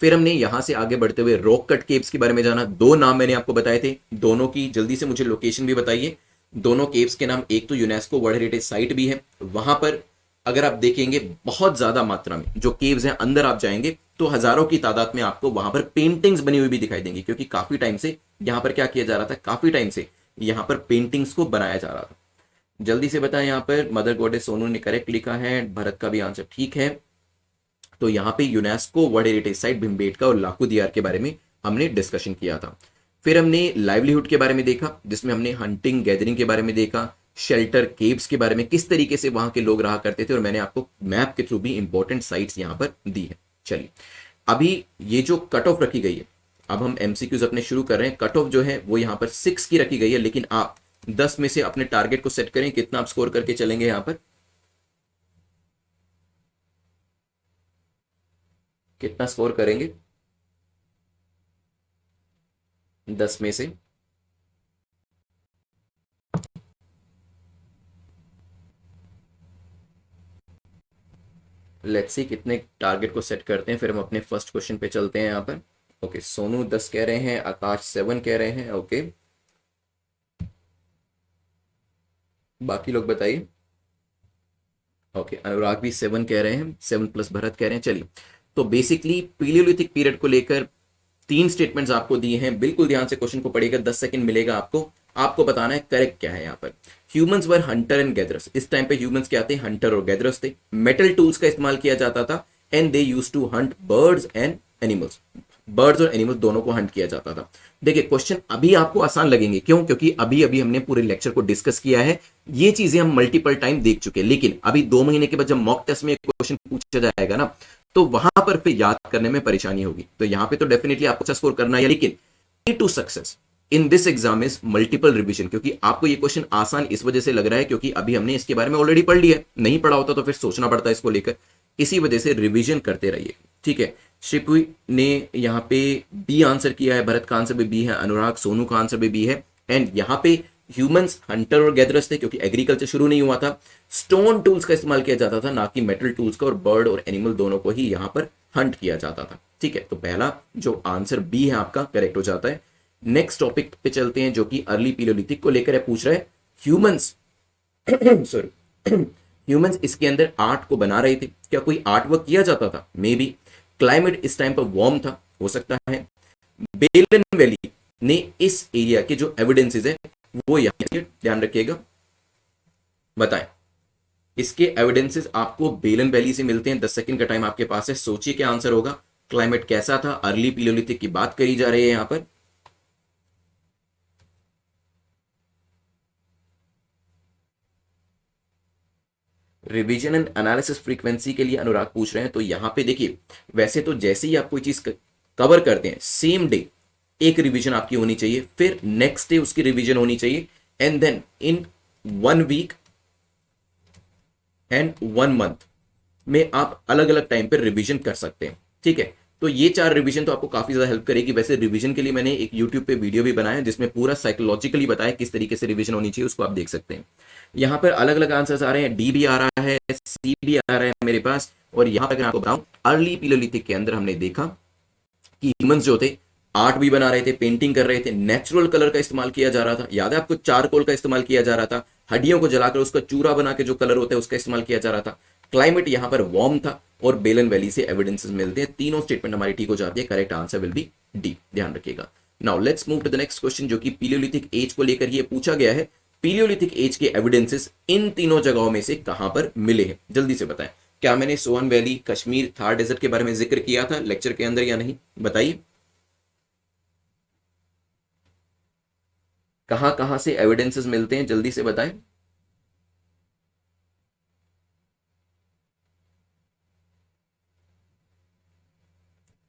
फिर हमने यहां से आगे बढ़ते हुए रॉक कट केव्स के बारे में जाना। दो नाम मैंने आपको बताए थे, दोनों की जल्दी से मुझे लोकेशन भी बताइए। दोनों केव्स के नाम, एक तो यूनेस्को वर्ल्ड हेरिटेज साइट भी है, वहां पर अगर आप देखेंगे बहुत ज्यादा मात्रा में जो केव्स हैं, अंदर आप जाएंगे तो हजारों की तादाद में आपको वहां पर पेंटिंग्स बनी हुई भी दिखाई देंगी, क्योंकि काफी टाइम से यहां पर क्या किया जा रहा था, काफी टाइम से यहां पर पेंटिंग्स को बनाया जा रहा था। जल्दी से बताएं, यहां पर मदर गॉडेस सोनू ने करेक्ट लिखा है, भरत का भी आंसर ठीक है। तो यहाँ पे UNESCO world heritage site Bhimbetka और लाकू दीयार के बारे में हमने डिस्कशन किया था। फिर हमने लाइवलीहुड के बारे में देखा, जिसमें हमने हंटिंग गैदरिंग के बारे में देखा, शेल्टर केव्स के बारे में, किस तरीके से वहां के लोग रहा करते थे, और मैंने आपको मैप के थ्रू भी इंपॉर्टेंट साइट्स यहां पर दी है। चलिए, अभी ये जो कट ऑफ रखी गई है, अब हम एमसीक्यूज अपने शुरू कर रहे हैं। कट ऑफ जो है वो यहाँ पर 6 की रखी गई है, लेकिन आप 10 में से अपने टारगेट को सेट करें, कितना आप स्कोर करके चलेंगे यहाँ पर, कितना स्कोर करेंगे 10 में से। लेट्स सी कितने टारगेट को सेट करते हैं, फिर हम अपने फर्स्ट क्वेश्चन पे चलते हैं यहाँ पर। ओके, सोनू 10 कह रहे हैं, आकाश 7 कह रहे हैं, ओके बाकी लोग बताइए। ओके, अनुराग भी 7 कह रहे हैं, 7 प्लस भरत कह रहे हैं। चलिए, तो बेसिकली पीलियोलिथिक पीरियड को लेकर 3 स्टेटमेंट्स आपको दिए हैं, बिल्कुल ध्यान से क्वेश्चन को पढ़िएगा, 10 सेकंड मिलेगा आपको, आपको बताना है करेक्ट क्या है यहाँ पर। Humans were Hunter and gatherers, इस टाइम पे ह्यूमंस क्या थे, हंटर और गैदरर्स थे। मेटल टूल्स का इस्तेमाल किया जाता था, and they used to hunt birds and animals, birds और एनिमल्स दोनों को हंट किया जाता था। देखिए क्वेश्चन अभी आपको आसान लगेंगे, क्यों, क्योंकि अभी अभी हमने पूरे लेक्चर को डिस्कस किया है, ये चीजें हम मल्टीपल टाइम देख चुके हैं, लेकिन अभी 2 महीने के बाद जब मॉक टेस्ट में क्वेश्चन पूछा जाएगा ना, तो वहां पर फिर याद करने में परेशानी होगी। तो यहां पे तो डेफिनेटली आपको अच्छा स्कोर करना है, लेकिन to success in this exam is multiple revision, क्योंकि आपको ये क्वेश्चन आसान इस वजह से लग रहा है क्योंकि अभी हमने इसके बारे में ऑलरेडी पढ़ लिया है, नहीं पढ़ा होता तो फिर सोचना पड़ता है इसको लेकर, इसी वजह से रिवीजन करते रहिए, ठीक है। शिपुई ने यहाँ पे बी आंसर किया है, भरत का आंसर भी बी है, अनुराग सोनू का आंसर भी बी है, एंड यहाँ पे ह्यूमंस हंटर और गैदरर्स थे, क्योंकि एग्रीकल्चर शुरू नहीं हुआ था, स्टोन टूल्स का इस्तेमाल किया जाता था, ना कि मेटल टूल्स का, और बर्ड और एनिमल दोनों को ही यहाँ पर हंट किया जाता था, ठीक है। तो पहला जो आंसर बी है आपका करेक्ट हो जाता है। नेक्स्ट टॉपिक पे चलते हैं जो कि अर्ली पीलियोलिथिक को लेकर है, पूछ रहा है ह्यूमंस सॉरी ह्यूमंस इसके अंदर आर्ट को बना रहे थे, क्या कोई आर्ट वर्क किया जाता था? May be. क्लाइमेट इस टाइम पर वार्म था, हो सकता है। बेलन वैली ने इस एरिया के जो एविडेंसेस है वो यहां, ध्यान रखिएगा, बताएं। इसके एविडेंसेस आपको बेलन वैली से मिलते हैं। 10 सेकंड का टाइम आपके पास है, सोचिए क्या आंसर होगा। क्लाइमेट कैसा था? अर्ली पीलियोलिथिक की बात करी जा रही है यहां पर। रिवीजन एंड एनालिसिस फ्रीक्वेंसी के लिए अनुराग पूछ रहे हैं, तो यहां पे देखिए, वैसे तो जैसे ही आप कोई चीज कवर करते हैं सेम डे एक रिवीजन आपकी होनी चाहिए, फिर नेक्स्ट डे उसकी रिवीजन होनी चाहिए, and then in 1 week and 1 month में आप अलग अलग टाइम पर रिवीजन कर सकते हैं। ठीक है, तो ये 4 रिवीजन तो आपको काफी ज्यादा हेल्प करेगी। वैसे रिवीजन के लिए मैंने एक यूट्यूब पे वीडियो भी बनाया जिसमें पूरा साइकोलॉजिकली बताया किस तरीके से रिवीजन होनी चाहिए, उसको आप देख सकते हैं। यहाँ पर अलग अलग आंसर्स आ रहे हैं, डी भी आ रहा है, सी भी आ रहा है मेरे पास। और यहाँ पर आपको बताऊं, अर्ली पीलियोलिथिक के अंदर हमने देखा कि ह्यूमंस जो थे आर्ट भी बना रहे थे, पेंटिंग कर रहे थे, नेचुरल कलर का इस्तेमाल किया जा रहा था। याद है आपको, चारकोल का इस्तेमाल किया जा रहा था, हड्डियों को जलाकर उसका चूरा बना के जो कलर होता है उसका इस्तेमाल किया जा रहा था। क्लाइमेट यहां पर वार्म था और बेलन वैली से एविडेंसेस मिलते हैं। तीनों स्टेटमेंट हमारी ठीक हो जाती है। Correct answer will be D, ध्यान रखिएगा। Now let's move to the next question जो कि पीलियोलिथिक एज को लेकर ये पूछा गया है। पीलियोलिथिक एज के एविडेंसेस इन तीनों जगहों में से कहां पर मिले हैं? जल्दी से बताएं। क्या मैंने सोहन वैली, कश्मीर, थार डेजर्ट के बारे में जिक्र किया था लेक्चर के अंदर या नहीं? बताइए कहां कहां से एविडेंसेस मिलते हैं, जल्दी से बताएं।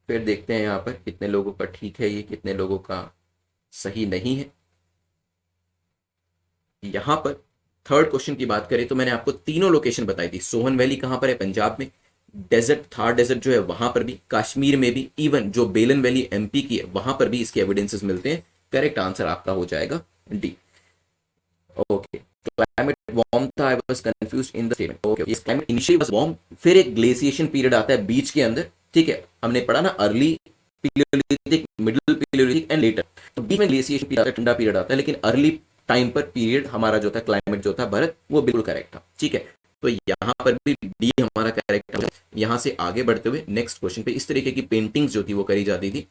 फिर देखते हैं यहां पर कितने लोगों का ठीक है, ये कितने लोगों का सही नहीं है। यहां पर थर्ड क्वेश्चन की बात करें तो मैंने आपको तीनों लोकेशन बताई थी। सोहन वैली कहां पर है? पंजाब में। डेजर्ट, थार डेजर्ट जो है वहां पर भी, कश्मीर में भी, इवन जो बेलन वैली एमपी की है वहां पर भी इसके एविडेंसेस मिलते हैं। करेक्ट आंसर आपका हो जाएगा डी। ओके, क्लाइमेट वार्म था, I was confused in the statement. Okay, yes, climate initially was warm, फिर एक ग्लेशिएशन पीरियड आता है बीच के अंदर। ठीक है, हमने पढ़ा ना अर्ली पीलियोलिथिक, मिडिल पीलियोलिथिक एंड लेटर, तो बीच में ग्लेशिएशन पीरियड आता है, ठंडा पीरियड आता है, लेकिन अर्ली टाइम पर पीरियड हमारा जो था, क्लाइमेट जो था भरत, वो बिल्कुल करेक्ट था। ठीक है, तो यहां पर भी डी हमारा करेक्ट है। यहां से आगे बढ़ते हुए नेक्स्ट क्वेश्चन पे, इस तरीके की पेंटिंग्स जो थी वो करी जाती थी।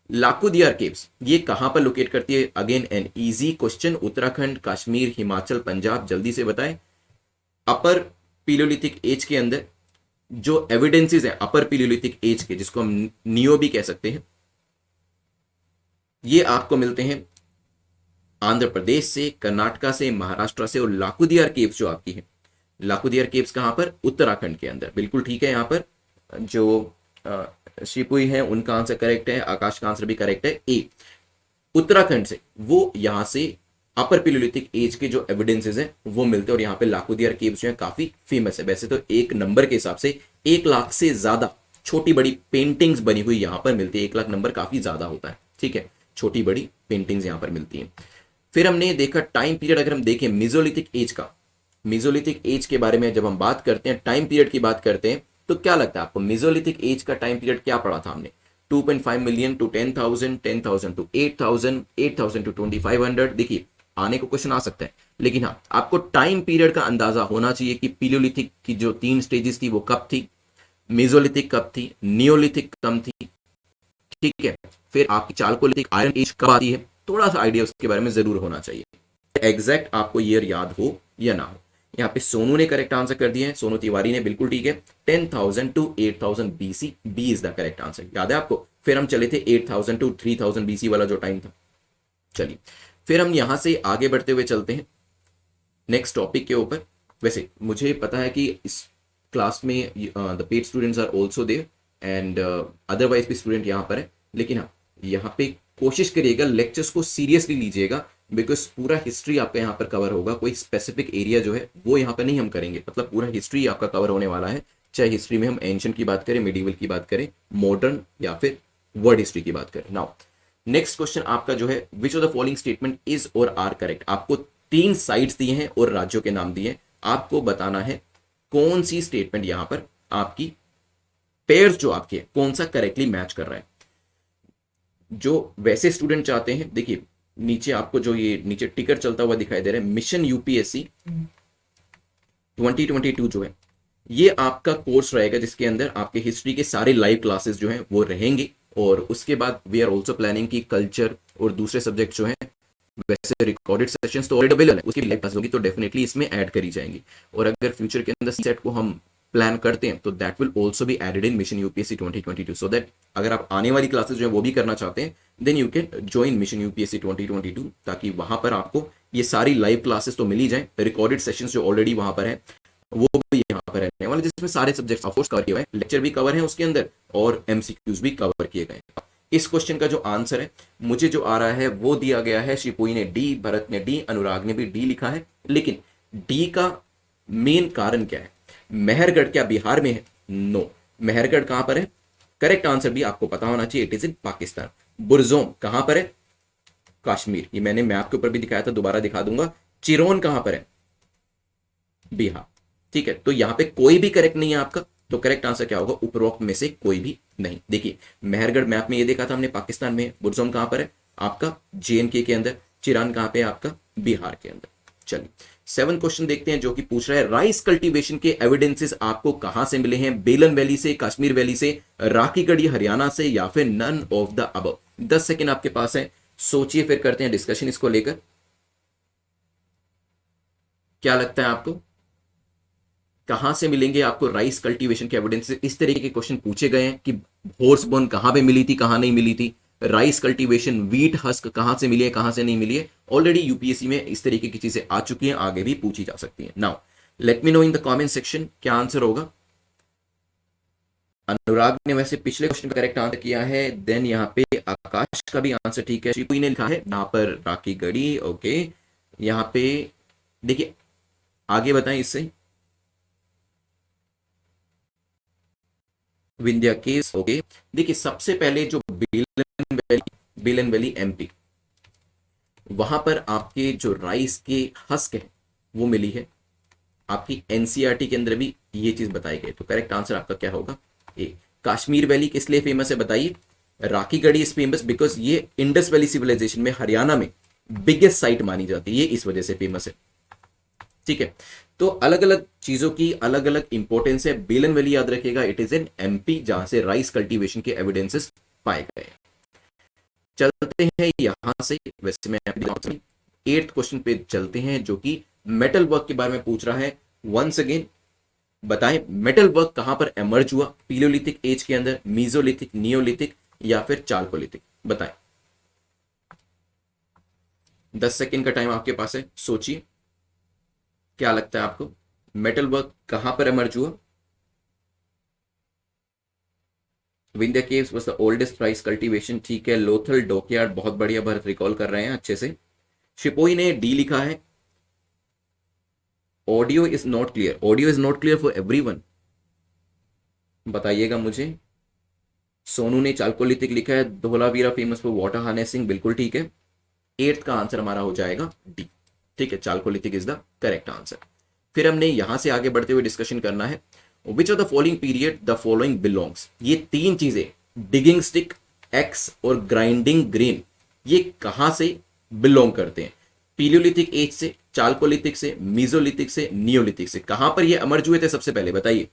लाकुदियार केव्स ये कहां पर लोकेट करती है? Again an easy question. Uttarakhand, Kashmir, Himachal, Punjab, जल्दी से बताएं। अपर पीलियोलिथिक एज के अंदर जो एविडेंसेस है अपर पीलियोलिथिक एज के, जिसको हम नियो भी कह सकते हैं, ये आपको मिलते हैं आंध्र प्रदेश से, कर्नाटका से, महाराष्ट्र से। और लाकुदियार केव्स जो आपकी है, लाकुदियार केव्स कहां पर? उत्तराखंड के अंदर। बिल्कुल ठीक है, यहां पर जो शिपुई है उनका आंसर करेक्ट है, आकाश का आंसर भी करेक्ट है, ए, उत्तराखंड से वो यहां से अपर पीलियोलिथिक एज के जो एविडेंसेस हैं वो मिलते हैं। और यहाँ पे लाकुदियार केव्स जो है काफी फेमस है। वैसे तो एक नंबर के हिसाब से 1 लाख से ज्यादा छोटी बड़ी पेंटिंग्स बनी हुई यहां पर मिलती है। 1 लाख नंबर काफी ज्यादा होता है। ठीक है, छोटी बड़ी पेंटिंग्स यहां पर मिलती हैं। फिर हमने देखा टाइम पीरियड, अगर हम देखें मेसोलिथिक एज का, मेसोलिथिक एज के बारे में जब हम बात करते हैं, टाइम पीरियड की बात करते हैं, तो क्या लगता है आपको मेसोलिथिक एज का टाइम पीरियड क्या पढ़ा था हमने? 2.5 मिलियन टू 10,000, 10,000 टू 8,000, 8,000 टू 2,500। देखिए आने को क्वेश्चन आ सकता है, लेकिन हाँ आपको टाइम पीरियड का अंदाजा होना चाहिए कि पीलियोलिथिक की जो 3 स्टेजेस थी वो कब थी, मेसोलिथिक कब थी, नियोलिथिक कब थी। ठीक है, फिर आपकी चालकोलिथिक आयरन एज कब आती है, थोड़ा सा आइडिया उसके बारे में जरूर होना चाहिए। एग्जैक्ट आपको ईयर याद हो या ना हो। यहाँ पे सोनू ने करेक्ट आंसर कर दिया है, सोनू तिवारी ने, बिल्कुल ठीक है। 10,000 to 8,000 BC, B is the correct answer. याद है आपको? फिर हम चले थे 8,000 टू 3,000 बीसी वाला जो टाइम था। चलिए फिर हम यहां से आगे बढ़ते हुए चलते हैं नेक्स्ट टॉपिक के ऊपर। वैसे मुझे पता है कि इस क्लास में the paid students are also there and otherwise भी स्टूडेंट यहाँ पर है, लेकिन हाँ यहाँ पे कोशिश करिएगा लेक्चर्स को सीरियसली लीजिएगा, बिकॉज पूरा हिस्ट्री आपका यहाँ पर कवर होगा। कोई स्पेसिफिक एरिया जो है वो यहाँ पर नहीं हम करेंगे, मतलब पूरा हिस्ट्री आपका कवर होने वाला है। चाहे हिस्ट्री में हम एंशिएंट की बात करें, मिडिवल की बात करें, मॉडर्न या फिर वर्ल्ड हिस्ट्री की बात करें। नाउ नेक्स्ट क्वेश्चन आपका जो है, which of the following statement is और आर करेक्ट। आपको 3 साइट्स दिए हैं और राज्यों के नाम दिए हैं, आपको बताना है कौन सी स्टेटमेंट यहां पर आपकी पेयर्स जो आपके कौन सा करेक्टली मैच कर रहा है। जो वैसे स्टूडेंट चाहते हैं, देखिए नीचे आपको जो ये नीचे टिकर चलता हुआ दिखाई दे रहा है, मिशन यूपीएससी 2022 जो है, ये आपका कोर्स रहेगा जिसके अंदर आपके हिस्ट्री के सारे लाइव क्लासेस जो हैं वो रहेंगे। और उसके बाद वी आर ऑल्सो प्लानिंग की कल्चर और दूसरे सब्जेक्ट जो हैं, वैसे रिकॉर्डेड सेशंस तो ऑलरेडी अवेलेबल है, उसकी लाइव क्लास होगी तो डेफिनेटली इसमें ऐड करी जाएंगी। और अगर फ्यूचर के अंदर सेट को हम प्लान करते हैं तो that will also be added in mission UPSC 2022, so that अगर आप आने वाली क्लासेस जो है वो भी करना चाहते हैं then you can join mission UPSC 2022, ताकि वहां पर आपको ये सारी लाइव क्लासेस तो मिल ही जाए, रिकॉर्डेड सेशंस जो ऑलरेडी वहां पर है वो भी यहाँ पर रहने वाले, जिसमें सारे सब्जेक्ट्स ऑफ कोर्स कवर किए हुए हैं, लेक्चर भी कवर है उसके अंदर और एमसीक्यूज भी कवर किए गए हैं। इस क्वेश्चन का जो आंसर है मुझे जो आ रहा है वो दिया गया है, शिपोई ने डी, भरत ने डी, अनुराग ने भी डी लिखा है। लेकिन डी का मेन कारण क्या है? मेहरगढ़ क्या बिहार में है? नो। मेहरगढ़ कहां पर है? करेक्ट आंसर भी आपको पता होना चाहिए, it is in Pakistan. Burzahom कहां पर है? कश्मीर, ये मैंने मैप के ऊपर भी दिखाया था, दोबारा दिखा दूंगा। चिरोन कहां पर है? बिहार। ठीक है, तो यहां पे कोई भी करेक्ट नहीं है आपका, तो करेक्ट आंसर क्या होगा? उपरोक्त में से कोई भी नहीं। देखिए मेहरगढ़ मैप में ये देखा था हमने पाकिस्तान में, बुरजोम कहां पर है? आपका जेएनके के अंदर, चिरान कहां पे है? आपका बिहार के अंदर। चलिए 7 क्वेश्चन देखते हैं जो कि पूछ रहा है राइस कल्टीवेशन के एविडेंसेस आपको कहां से मिले हैं? बेलन वैली से, कश्मीर वैली से, राखीगढ़ी हरियाणा से, या फिर none of the above. 10 second आपके पास है, सोचिए, फिर करते हैं डिस्कशन इसको लेकर। क्या लगता है आपको कहां से मिलेंगे आपको राइस कल्टीवेशन के एविडेंस? इस तरीके के क्वेश्चन पूछे गए हैं कि हॉर्स बोन कहां पे मिली थी, कहां नहीं मिली थी, राइस कल्टीवेशन, व्हीट हस्क कहां से मिली है, कहां से नहीं मिली है। ऑलरेडी यूपीएससी में इस तरीके की चीजें आ चुकी हैं, आगे भी पूछी जा सकती हैं। Now let me know in the comment section क्या आंसर होगा। अनुराग ने वैसे पिछले क्वेश्चन का करेक्ट आंसर किया है, देन यहां पे आकाश का भी आंसर ठीक है, शिपुई ने लिखा है यहां पर राखी गढ़ी। ओके, यहां पे देखिए आगे बताएं इससे, विंध्या केस। ओके, देखिए सबसे पहले जो बेलन वैली एमपी, वहां पर आपके जो राइस के हस्क है वो मिली है। आपकी एनसीईआरटी के अंदर भी ये चीज बताई गई, तो करेक्ट आंसर आपका क्या होगा? ए। कश्मीर वैली किस लिए फेमस है बताइए? Rakhi Garhi is famous because ये इंडस वैली सिविलाइजेशन में हरियाणा में बिगेस्ट साइट मानी जाती है, ये इस वजह से फेमस है। ठीक है, तो अलग अलग चीजों की अलग अलग इंपॉर्टेंस है। बेलन वैली याद रखिएगा, इट इज इन एमपी, जहां से राइस कल्टीवेशन के एविडेंसेस पाए गए। चलते हैं यहां से, वैसे मैं 8th क्वेश्चन पे चलते हैं जो कि मेटल वर्क के बारे में पूछ रहा है। वंस अगेन बताएं मेटल वर्क कहां पर एमर्ज हुआ? पीलियोलिथिक एज के अंदर, मीजोलिथिक, नियोलिथिक, या फिर चाल्कोलिथिक? बताएं। 10 सेकेंड का टाइम आपके पास है, सोचिए क्या लगता है आपको मेटल वर्क कहां पर एमर्ज हुआ? Vindhya caves was the oldest rice cultivation, ठीक है। लोथल डॉकयार्ड, बहुत बढ़िया, भरत रिकॉल कर रहे हैं अच्छे से। शिपोई ने डी लिखा है। Audio is not clear, audio is not clear for everyone, बताइएगा मुझे। सोनू ने चाल्कोलिथिक लिखा है। Dholavira famous for water harnessing, बिल्कुल ठीक है। 8th का आंसर हमारा हो जाएगा डी। ठीक है, chalcolithic is the correct answer. फिर हमने यहां से आगे बढ़ते हुए डिस्कशन करना है, which of the following period the following belongs. ये 3 चीजें, डिगिंग स्टिक, एक्स और ग्राइंडिंग ग्रेन, ये कहां से बिलोंग करते हैं? पीलियोलिथिक एज से, चाल्कोलिथिक से, मीजोलिथिक से, नियोलिथिक से, कहां पर ये अमर्ज हुए थे सबसे पहले बताइए।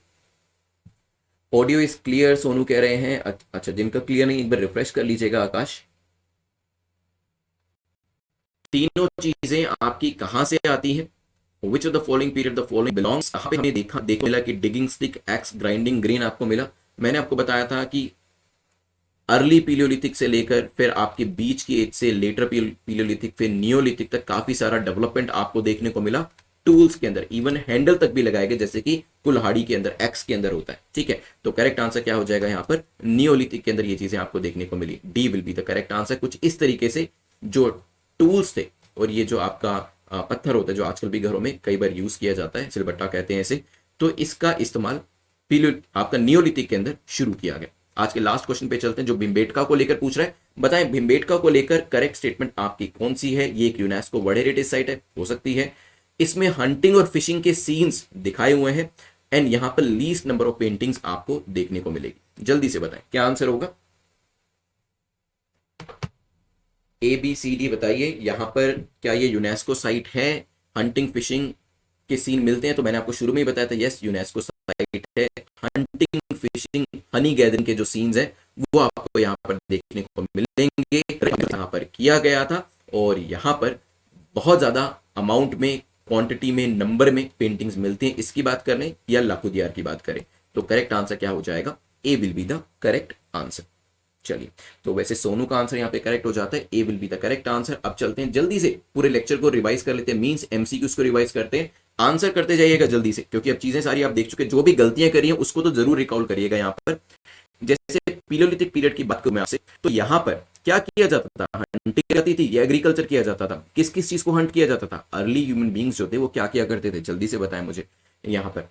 ऑडियो इज क्लियर सोनू कह रहे हैं। अच्छा, जिनका क्लियर नहीं एक बार रिफ्रेश कर लीजिएगा आकाश। तीनों चीजें आपकी कहां से आती हैं? Which of the following period the following belongs? कहां पे हमने देखो मिला कि digging stick, x, grinding grain आपको मिला। मैंने आपको बताया था कि अर्ली पीलियोलिथिक से लेकर फिर आपके बीच की एज से लेटर पीलियोलिथिक, फिर नियोलिथिक तक काफी सारा डेवलपमेंट आपको देखने को मिला। टूल्स के अंदर इवन हैंडल तक भी लगाए गए, जैसे कि कुल्हाड़ी के अंदर एक्स के अंदर होता है। ठीक है, तो करेक्ट आंसर क्या हो जाएगा यहाँ पर? नियोलिथिक के अंदर ये चीजें आपको देखने को मिली। D will be the correct answer. कुछ इस तरीके से जो टूल्स थे और ये जो आपका पत्थर होता है जो आजकल भी घरों में कई बार यूज किया जाता है, सिलबट्टा कहते हैं इसे, तो इसका इस्तेमाल आपका नियोलिथिक के अंदर शुरू किया गया। आज के लास्ट क्वेश्चन पे चलते हैं जो भिमबेटका को लेकर पूछ रहा है। बताएं भिमबेटका को लेकर करेक्ट स्टेटमेंट आपकी कौन सी है? ये एक यूनेस्को वर्ल्ड हेरिटेज साइट है, हो सकती है। इसमें हंटिंग और फिशिंग के सीन्स दिखाए हुए हैं एंड यहां पर लीस्ट नंबर ऑफ पेंटिंग्स आपको देखने को मिलेगी। जल्दी से बताएं क्या आंसर होगा। ABCD बताइए, यहाँ पर क्या ये यूनेस्को साइट है? हंटिंग फिशिंग के सीन मिलते हैं, तो मैंने आपको शुरू में ही बताया था, यस यूनेस्को साइट है। हंटिंग फिशिंग हनी गैदरिंग के जो सीन्स हैं वो आपको यहाँ पर देखने को मिलेंगे, यहाँ पर किया गया था। और यहाँ पर बहुत ज्यादा अमाउंट में, क्वांटिटी में, नंबर में पेंटिंग्स मिलती हैं। इसकी बात करें या लाखोदियार की बात करें, तो करेक्ट आंसर क्या हो जाएगा? A will be the correct answer. चलिए, तो वैसे सोनू का आंसर यहाँ पे करेक्ट हो जाता है, A will be the correct answer. अब चलते हैं जल्दी से पूरे लेक्चर को रिवाइज कर लेते हैं, मींस एमसीक्यूज को रिवाइज करते हैं। आंसर करते जाइएगा जल्दी से, क्योंकि अब चीजें सारी आप देख चुके, जो भी गलतियां करी हैं उसको तो जरूर रिकॉल करिएगा। यहाँ पर जैसे पीलियोलिथिक पीरियड की बात करूं मैं आपसे, तो यहाँ पर क्या किया जाता था? हंटिंग जाती थी या एग्रीकल्चर किया जाता था? किस किस चीज को हंट किया जाता था? अर्ली ह्यूमन बींग्स जो थे वो क्या किया करते थे? जल्दी से बताएं मुझे। यहाँ पर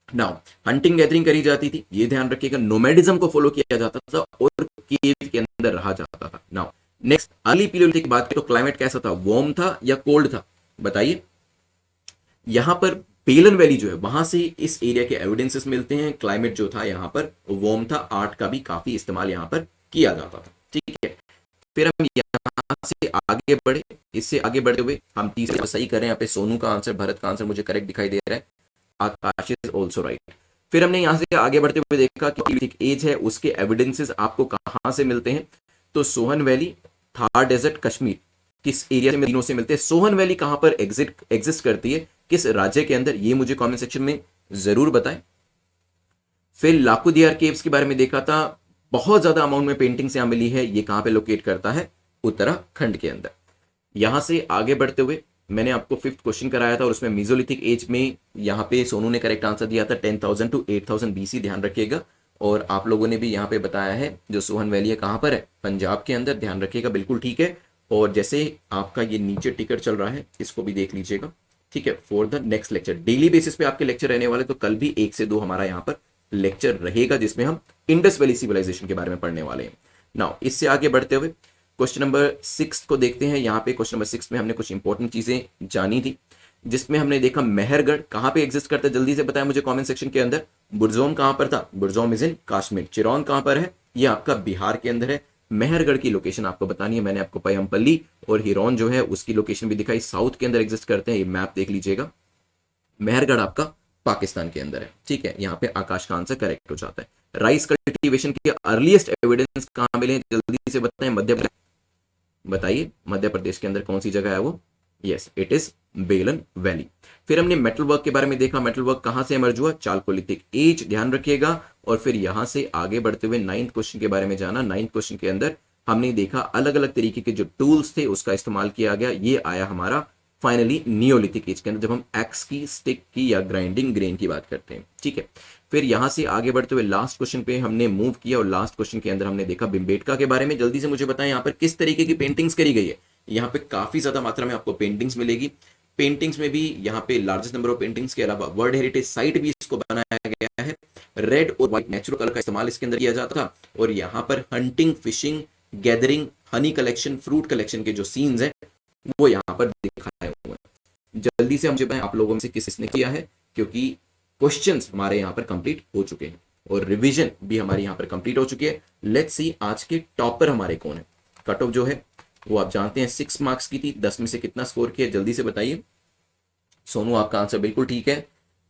नाउ हंटिंग गैदरिंग करी जाती थी, ये ध्यान रखिएगा। नोमैडिज्म को फॉलो किया जाता था और केव के अंदर रहा जाता था। नाउ नेक्स्ट, अर्ली पीलियोलिथिक की बात करें तो क्लाइमेट कैसा था? वार्म था या कोल्ड था? बताइए। यहां पर पेलन वैली जो है वहां से इस एरिया के एविडेंसेस मिलते हैं। क्लाइमेट जो था यहाँ पर वार्म था, आर्ट का भी काफी इस्तेमाल यहाँ पर किया जाता था। ठीक है, फिर हम यहाँ से आगे बढ़े। इससे आगे बढ़ते हुए हम तीसरे सही कर रहे हैं। यहाँ पे सोनू का आंसर, भरत का आंसर मुझे करेक्ट दिखाई दे रहा है, आकाश इज ऑल्सो राइट। फिर हमने यहाँ से आगे बढ़ते हुए देखा कि पीलियोलिथिक एज है, उसके एविडेंसेस आपको कहां से मिलते हैं? तो सोहन वैली, थार डेजर्ट, कश्मीर, किस एरिया में तीनों से मिलते हैं? सोहन वैली कहां पर एग्जिस्ट करती है, किस राज्य के अंदर? ये मुझे कमेंट सेक्शन में जरूर बताएं। फिर लाखोदियार केव्स के बारे में देखा था, बहुत ज्यादा अमाउंट में पेंटिंग्स यहां मिली है। ये कहां पे लोकेट करता है? उत्तराखंड के अंदर। यहां से आगे बढ़ते हुए मैंने आपको फिफ्थ क्वेश्चन कराया था और उसमें मीजोलिथिक एज में यहाँ पे सोनू ने करेक्ट आंसर दिया था 10,000 टू 8,000 BC, ध्यान रखिएगा। और आप लोगों ने भी यहाँ पे बताया है जो सोहन वैली है कहाँ पर है? पंजाब के अंदर, ध्यान रखिएगा, बिल्कुल ठीक है। और जैसे आपका ये नीचे टिकट चल रहा है, इसको भी देख लीजिएगा। ठीक है, for the next lecture daily basis पे आपके लेक्चर रहने वाले, तो कल भी 1 से 2 हमारा यहाँ पर लेक्चर रहेगा जिसमें हम इंडस वैली सिविलाइजेशन के बारे में पढ़ने वाले हैं। नाउ इससे आगे बढ़ते हुए क्वेश्चन नंबर 6 को देखते हैं। यहाँ पे क्वेश्चन नंबर 6 में हमने कुछ इंपॉर्टेंट चीजें जानी थी, जिसमें हमने देखा मेहरगढ़ कहाँ पे एग्जिस्ट करता है? जल्दी से बताएं मुझे कमेंट सेक्शन के अंदर। बुरजोम कहाँ पर था? Burzahom is in Kashmir. चिरौन कहाँ पर है? ये आपका बिहार के अंदर है। मेहरगढ़ की लोकेशन आपको बतानी है, मैंने आपको पयमपल्ली और हिरौन जो है उसकी लोकेशन भी दिखाई, साउथ के अंदर एग्जिस्ट करते हैं। ये मैप देख लीजिएगा, मेहरगढ़ आपका पाकिस्तान के अंदर है। ठीक है, यहाँ पे आकाश का आंसर करेक्ट हो जाता है। राइस कल्टीवेशन के अर्लीस्ट एविडेंस कहाँ मिले? जल्दी से बताएं। मध्य प्रदेश, बताइए मध्य प्रदेश के अंदर कौन सी जगह है वो? यस, इट इज बेलन वैली। फिर हमने मेटल वर्क के बारे में देखा, मेटल वर्क कहां से इमर्ज हुआ? चालकोलिथिक एज, ध्यान रखिएगा। और फिर यहां से आगे बढ़ते हुए 9th क्वेश्चन के बारे में जाना। 9th क्वेश्चन के अंदर हमने देखा अलग अलग तरीके के जो टूल्स थे उसका इस्तेमाल किया गया। ये आया हमारा फाइनली नियोलिथिक एज के अंदर, जब हम एक्स की, स्टिक की या ग्राइंडिंग ग्रेन की बात करते हैं। ठीक है, फिर यहां से आगे बढ़ते हुए लास्ट क्वेश्चन पे हमने मूव किया और लास्ट क्वेश्चन के अंदर हमने देखा भिमबेटका के बारे में। जल्दी से मुझे बताएं यहाँ पर किस तरीके की पेंटिंग्स करी गई है। यहाँ पे काफी ज्यादा मात्रा में आपको पेंटिंग्स मिलेगी। पेंटिंग्स में भी यहाँ पे लार्जेस्ट नंबर ऑफ पेंटिंग्स के अलावा वर्ल्ड हेरिटेज साइट भी इसको बनाया गया है। रेड और व्हाइट नेचुरल कलर का इस्तेमाल इसके अंदर किया जाता था। और यहाँ पर hunting, fishing, gathering, Honey collection, fruit collection के जो सीन्स हैं वो यहाँ पर दिखाए हुए हैं। जल्दी से मुझे बताएं आप लोगों में से किसने किया है, क्योंकि क्वेश्चंस हमारे यहाँ पर कंप्लीट हो चुके हैं और रिवीजन भी हमारी यहाँ पर कंप्लीट हो चुकी है। लेट्स सी आज के टॉपर हमारे कौन है। कट ऑफ जो है वो आप जानते हैं 6 मार्क्स की थी, 10 में से कितना स्कोर किया? जल्दी से बताइए। सोनू आपका आंसर बिल्कुल ठीक है।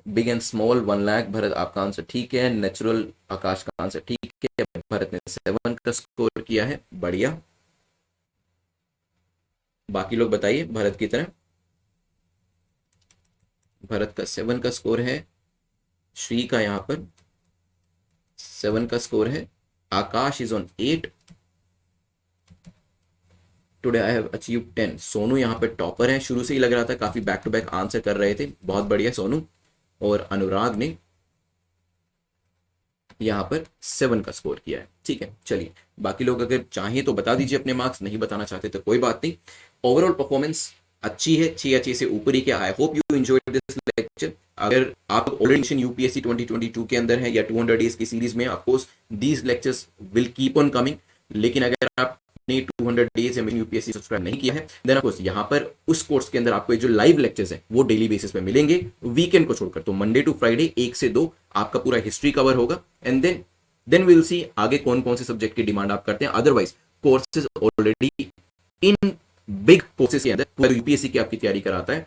Big and small 1 lakh, Bharat आपका आंसर ठीक है। नेचुरल आकाश का आंसर ठीक है। भरत ने 7 का स्कोर किया है, बढ़िया। बाकी लोग बताइए भरत की तरह। भरत का 7 का स्कोर है। श्री का यहाँ पर 7 का स्कोर है। Akash is on 8। Today I have achieve 10। Sonu यहाँ पे टॉपर है, शुरू से ही लग रहा था, काफी बैक टू बैक आंसर कर रहे थे, बहुत बढ़िया सोनू। और अनुराग ने यहाँ पर 7 का स्कोर किया है। ठीक है, चलिए बाकी लोग अगर चाहें तो बता दीजिए अपने मार्क्स, नहीं बताना चाहते तो कोई बात नहीं। ओवरऑल परफॉर्मेंस अच्छी है, 6 या 6 से ऊपर ही। क्या I hope you enjoyed this lecture. अगर आप ऑलरेडी यूपीएससी 2022 के अंदर है या 200 डेज की सीरीज में, of course these lectures will keep on coming. लेकिन अगर आप 200 डेज में यूपीएससी सब्सक्राइब नहीं किया है, देन ऑफ कोर्स यहाँ पर उस कोर्स के अंदर आपको जो लाइव लेक्चर्स हैं वो डेली बेसिस पे मिलेंगे, वीकेंड को छोड़कर। तो मंडे टू फ्राइडे 1 से 2 आपका पूरा हिस्ट्री कवर होगा। एंड देन विल सी आगे कौन कौन से सब्जेक्ट की डिमांड आप करते हैं। Otherwise courses already in big courses के अंदर पूरा यूपीएससी की आपकी तैयारी कराता है,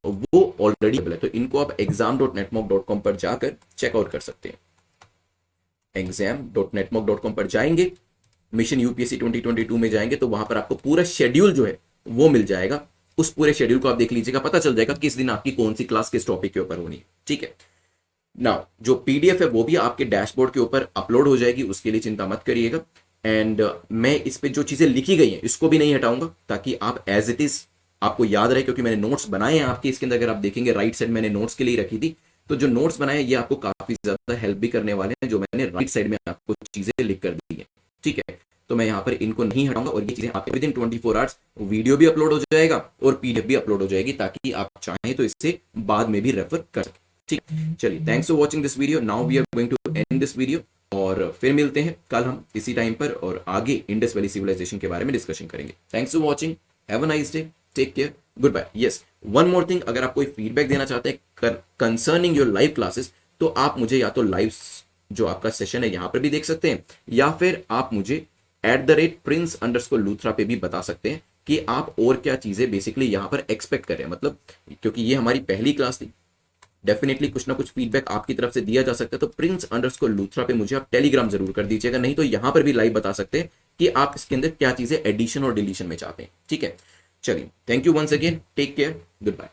वो ऑलरेडी अवेलेबल है। तो इनको आप exam.netmock.com पर जाकर चेकआउट कर सकते हैं। exam.netmock.com पर जाएंगे, मिशन यूपीएससी 2022 में जाएंगे तो वहां पर आपको पूरा शेड्यूल जो है वो मिल जाएगा। उस पूरे शेड्यूल को आप देख लीजिएगा, पता चल जाएगा किस दिन आपकी कौन सी क्लास किस टॉपिक के ऊपर होनी है। ठीक है, नाउ जो पीडीएफ है वो भी आपके डैशबोर्ड के ऊपर अपलोड हो जाएगी, उसके लिए चिंता मत करिएगा। एंड मैं इस पे जो चीजें लिखी गई हैं इसको भी नहीं हटाऊंगा, ताकि आप एज इट इज आपको याद रहे, क्योंकि मैंने नोट्स बनाए हैं आपके इसके अंदर। अगर आप देखेंगे राइट साइड मैंने नोट्स के लिए रखी थी, तो जो नोट्स बनाए ये आपको काफी ज्यादा हेल्प भी करने वाले हैं, जो मैंने राइट साइड में आपको चीजें लिख कर दी है। ठीक है, तो मैं यहाँ पर इनको नहीं हटाऊंगा, और ये चीजें आपके विद इन 24 आवर्स वीडियो भी अपलोड हो जाएगा और पीडीएफ भी अपलोड हो जाएगी, ताकि आप चाहें तो इससे बाद में भी रेफर कर सकें। ठीक, चलिए, thanks for watching this video. Now we are going to end this video, और फिर मिलते हैं कल हम इसी टाइम पर, और आगे इंडस वैली सिविलाइजेशन के बारे में डिस्कशन करेंगे। Thanks for watching, have a nice day, take care, goodbye. Yes, one more thing, अगर आप कोई फीडबैक देना चाहते हैं कंसर्निंग योर लाइव क्लासेस, तो आप मुझे या तो लाइव जो आपका सेशन है यहां पर भी देख सकते हैं, या फिर आप मुझे @prince_luthra पे भी बता सकते हैं कि आप और क्या चीजें बेसिकली यहां पर एक्सपेक्ट कर रहे हैं। मतलब क्योंकि ये हमारी पहली क्लास थी, डेफिनेटली कुछ ना कुछ फीडबैक आपकी तरफ से दिया जा सकता है। तो prince_luthra पे मुझे आप टेलीग्राम जरूर कर दीजिएगा, नहीं तो यहां पर भी लाइव बता सकते हैं कि आप इसके अंदर क्या चीजें एडिशन और डिलीशन में चाहते हैं। ठीक है, चलिए, thank you once again, take care, good bye.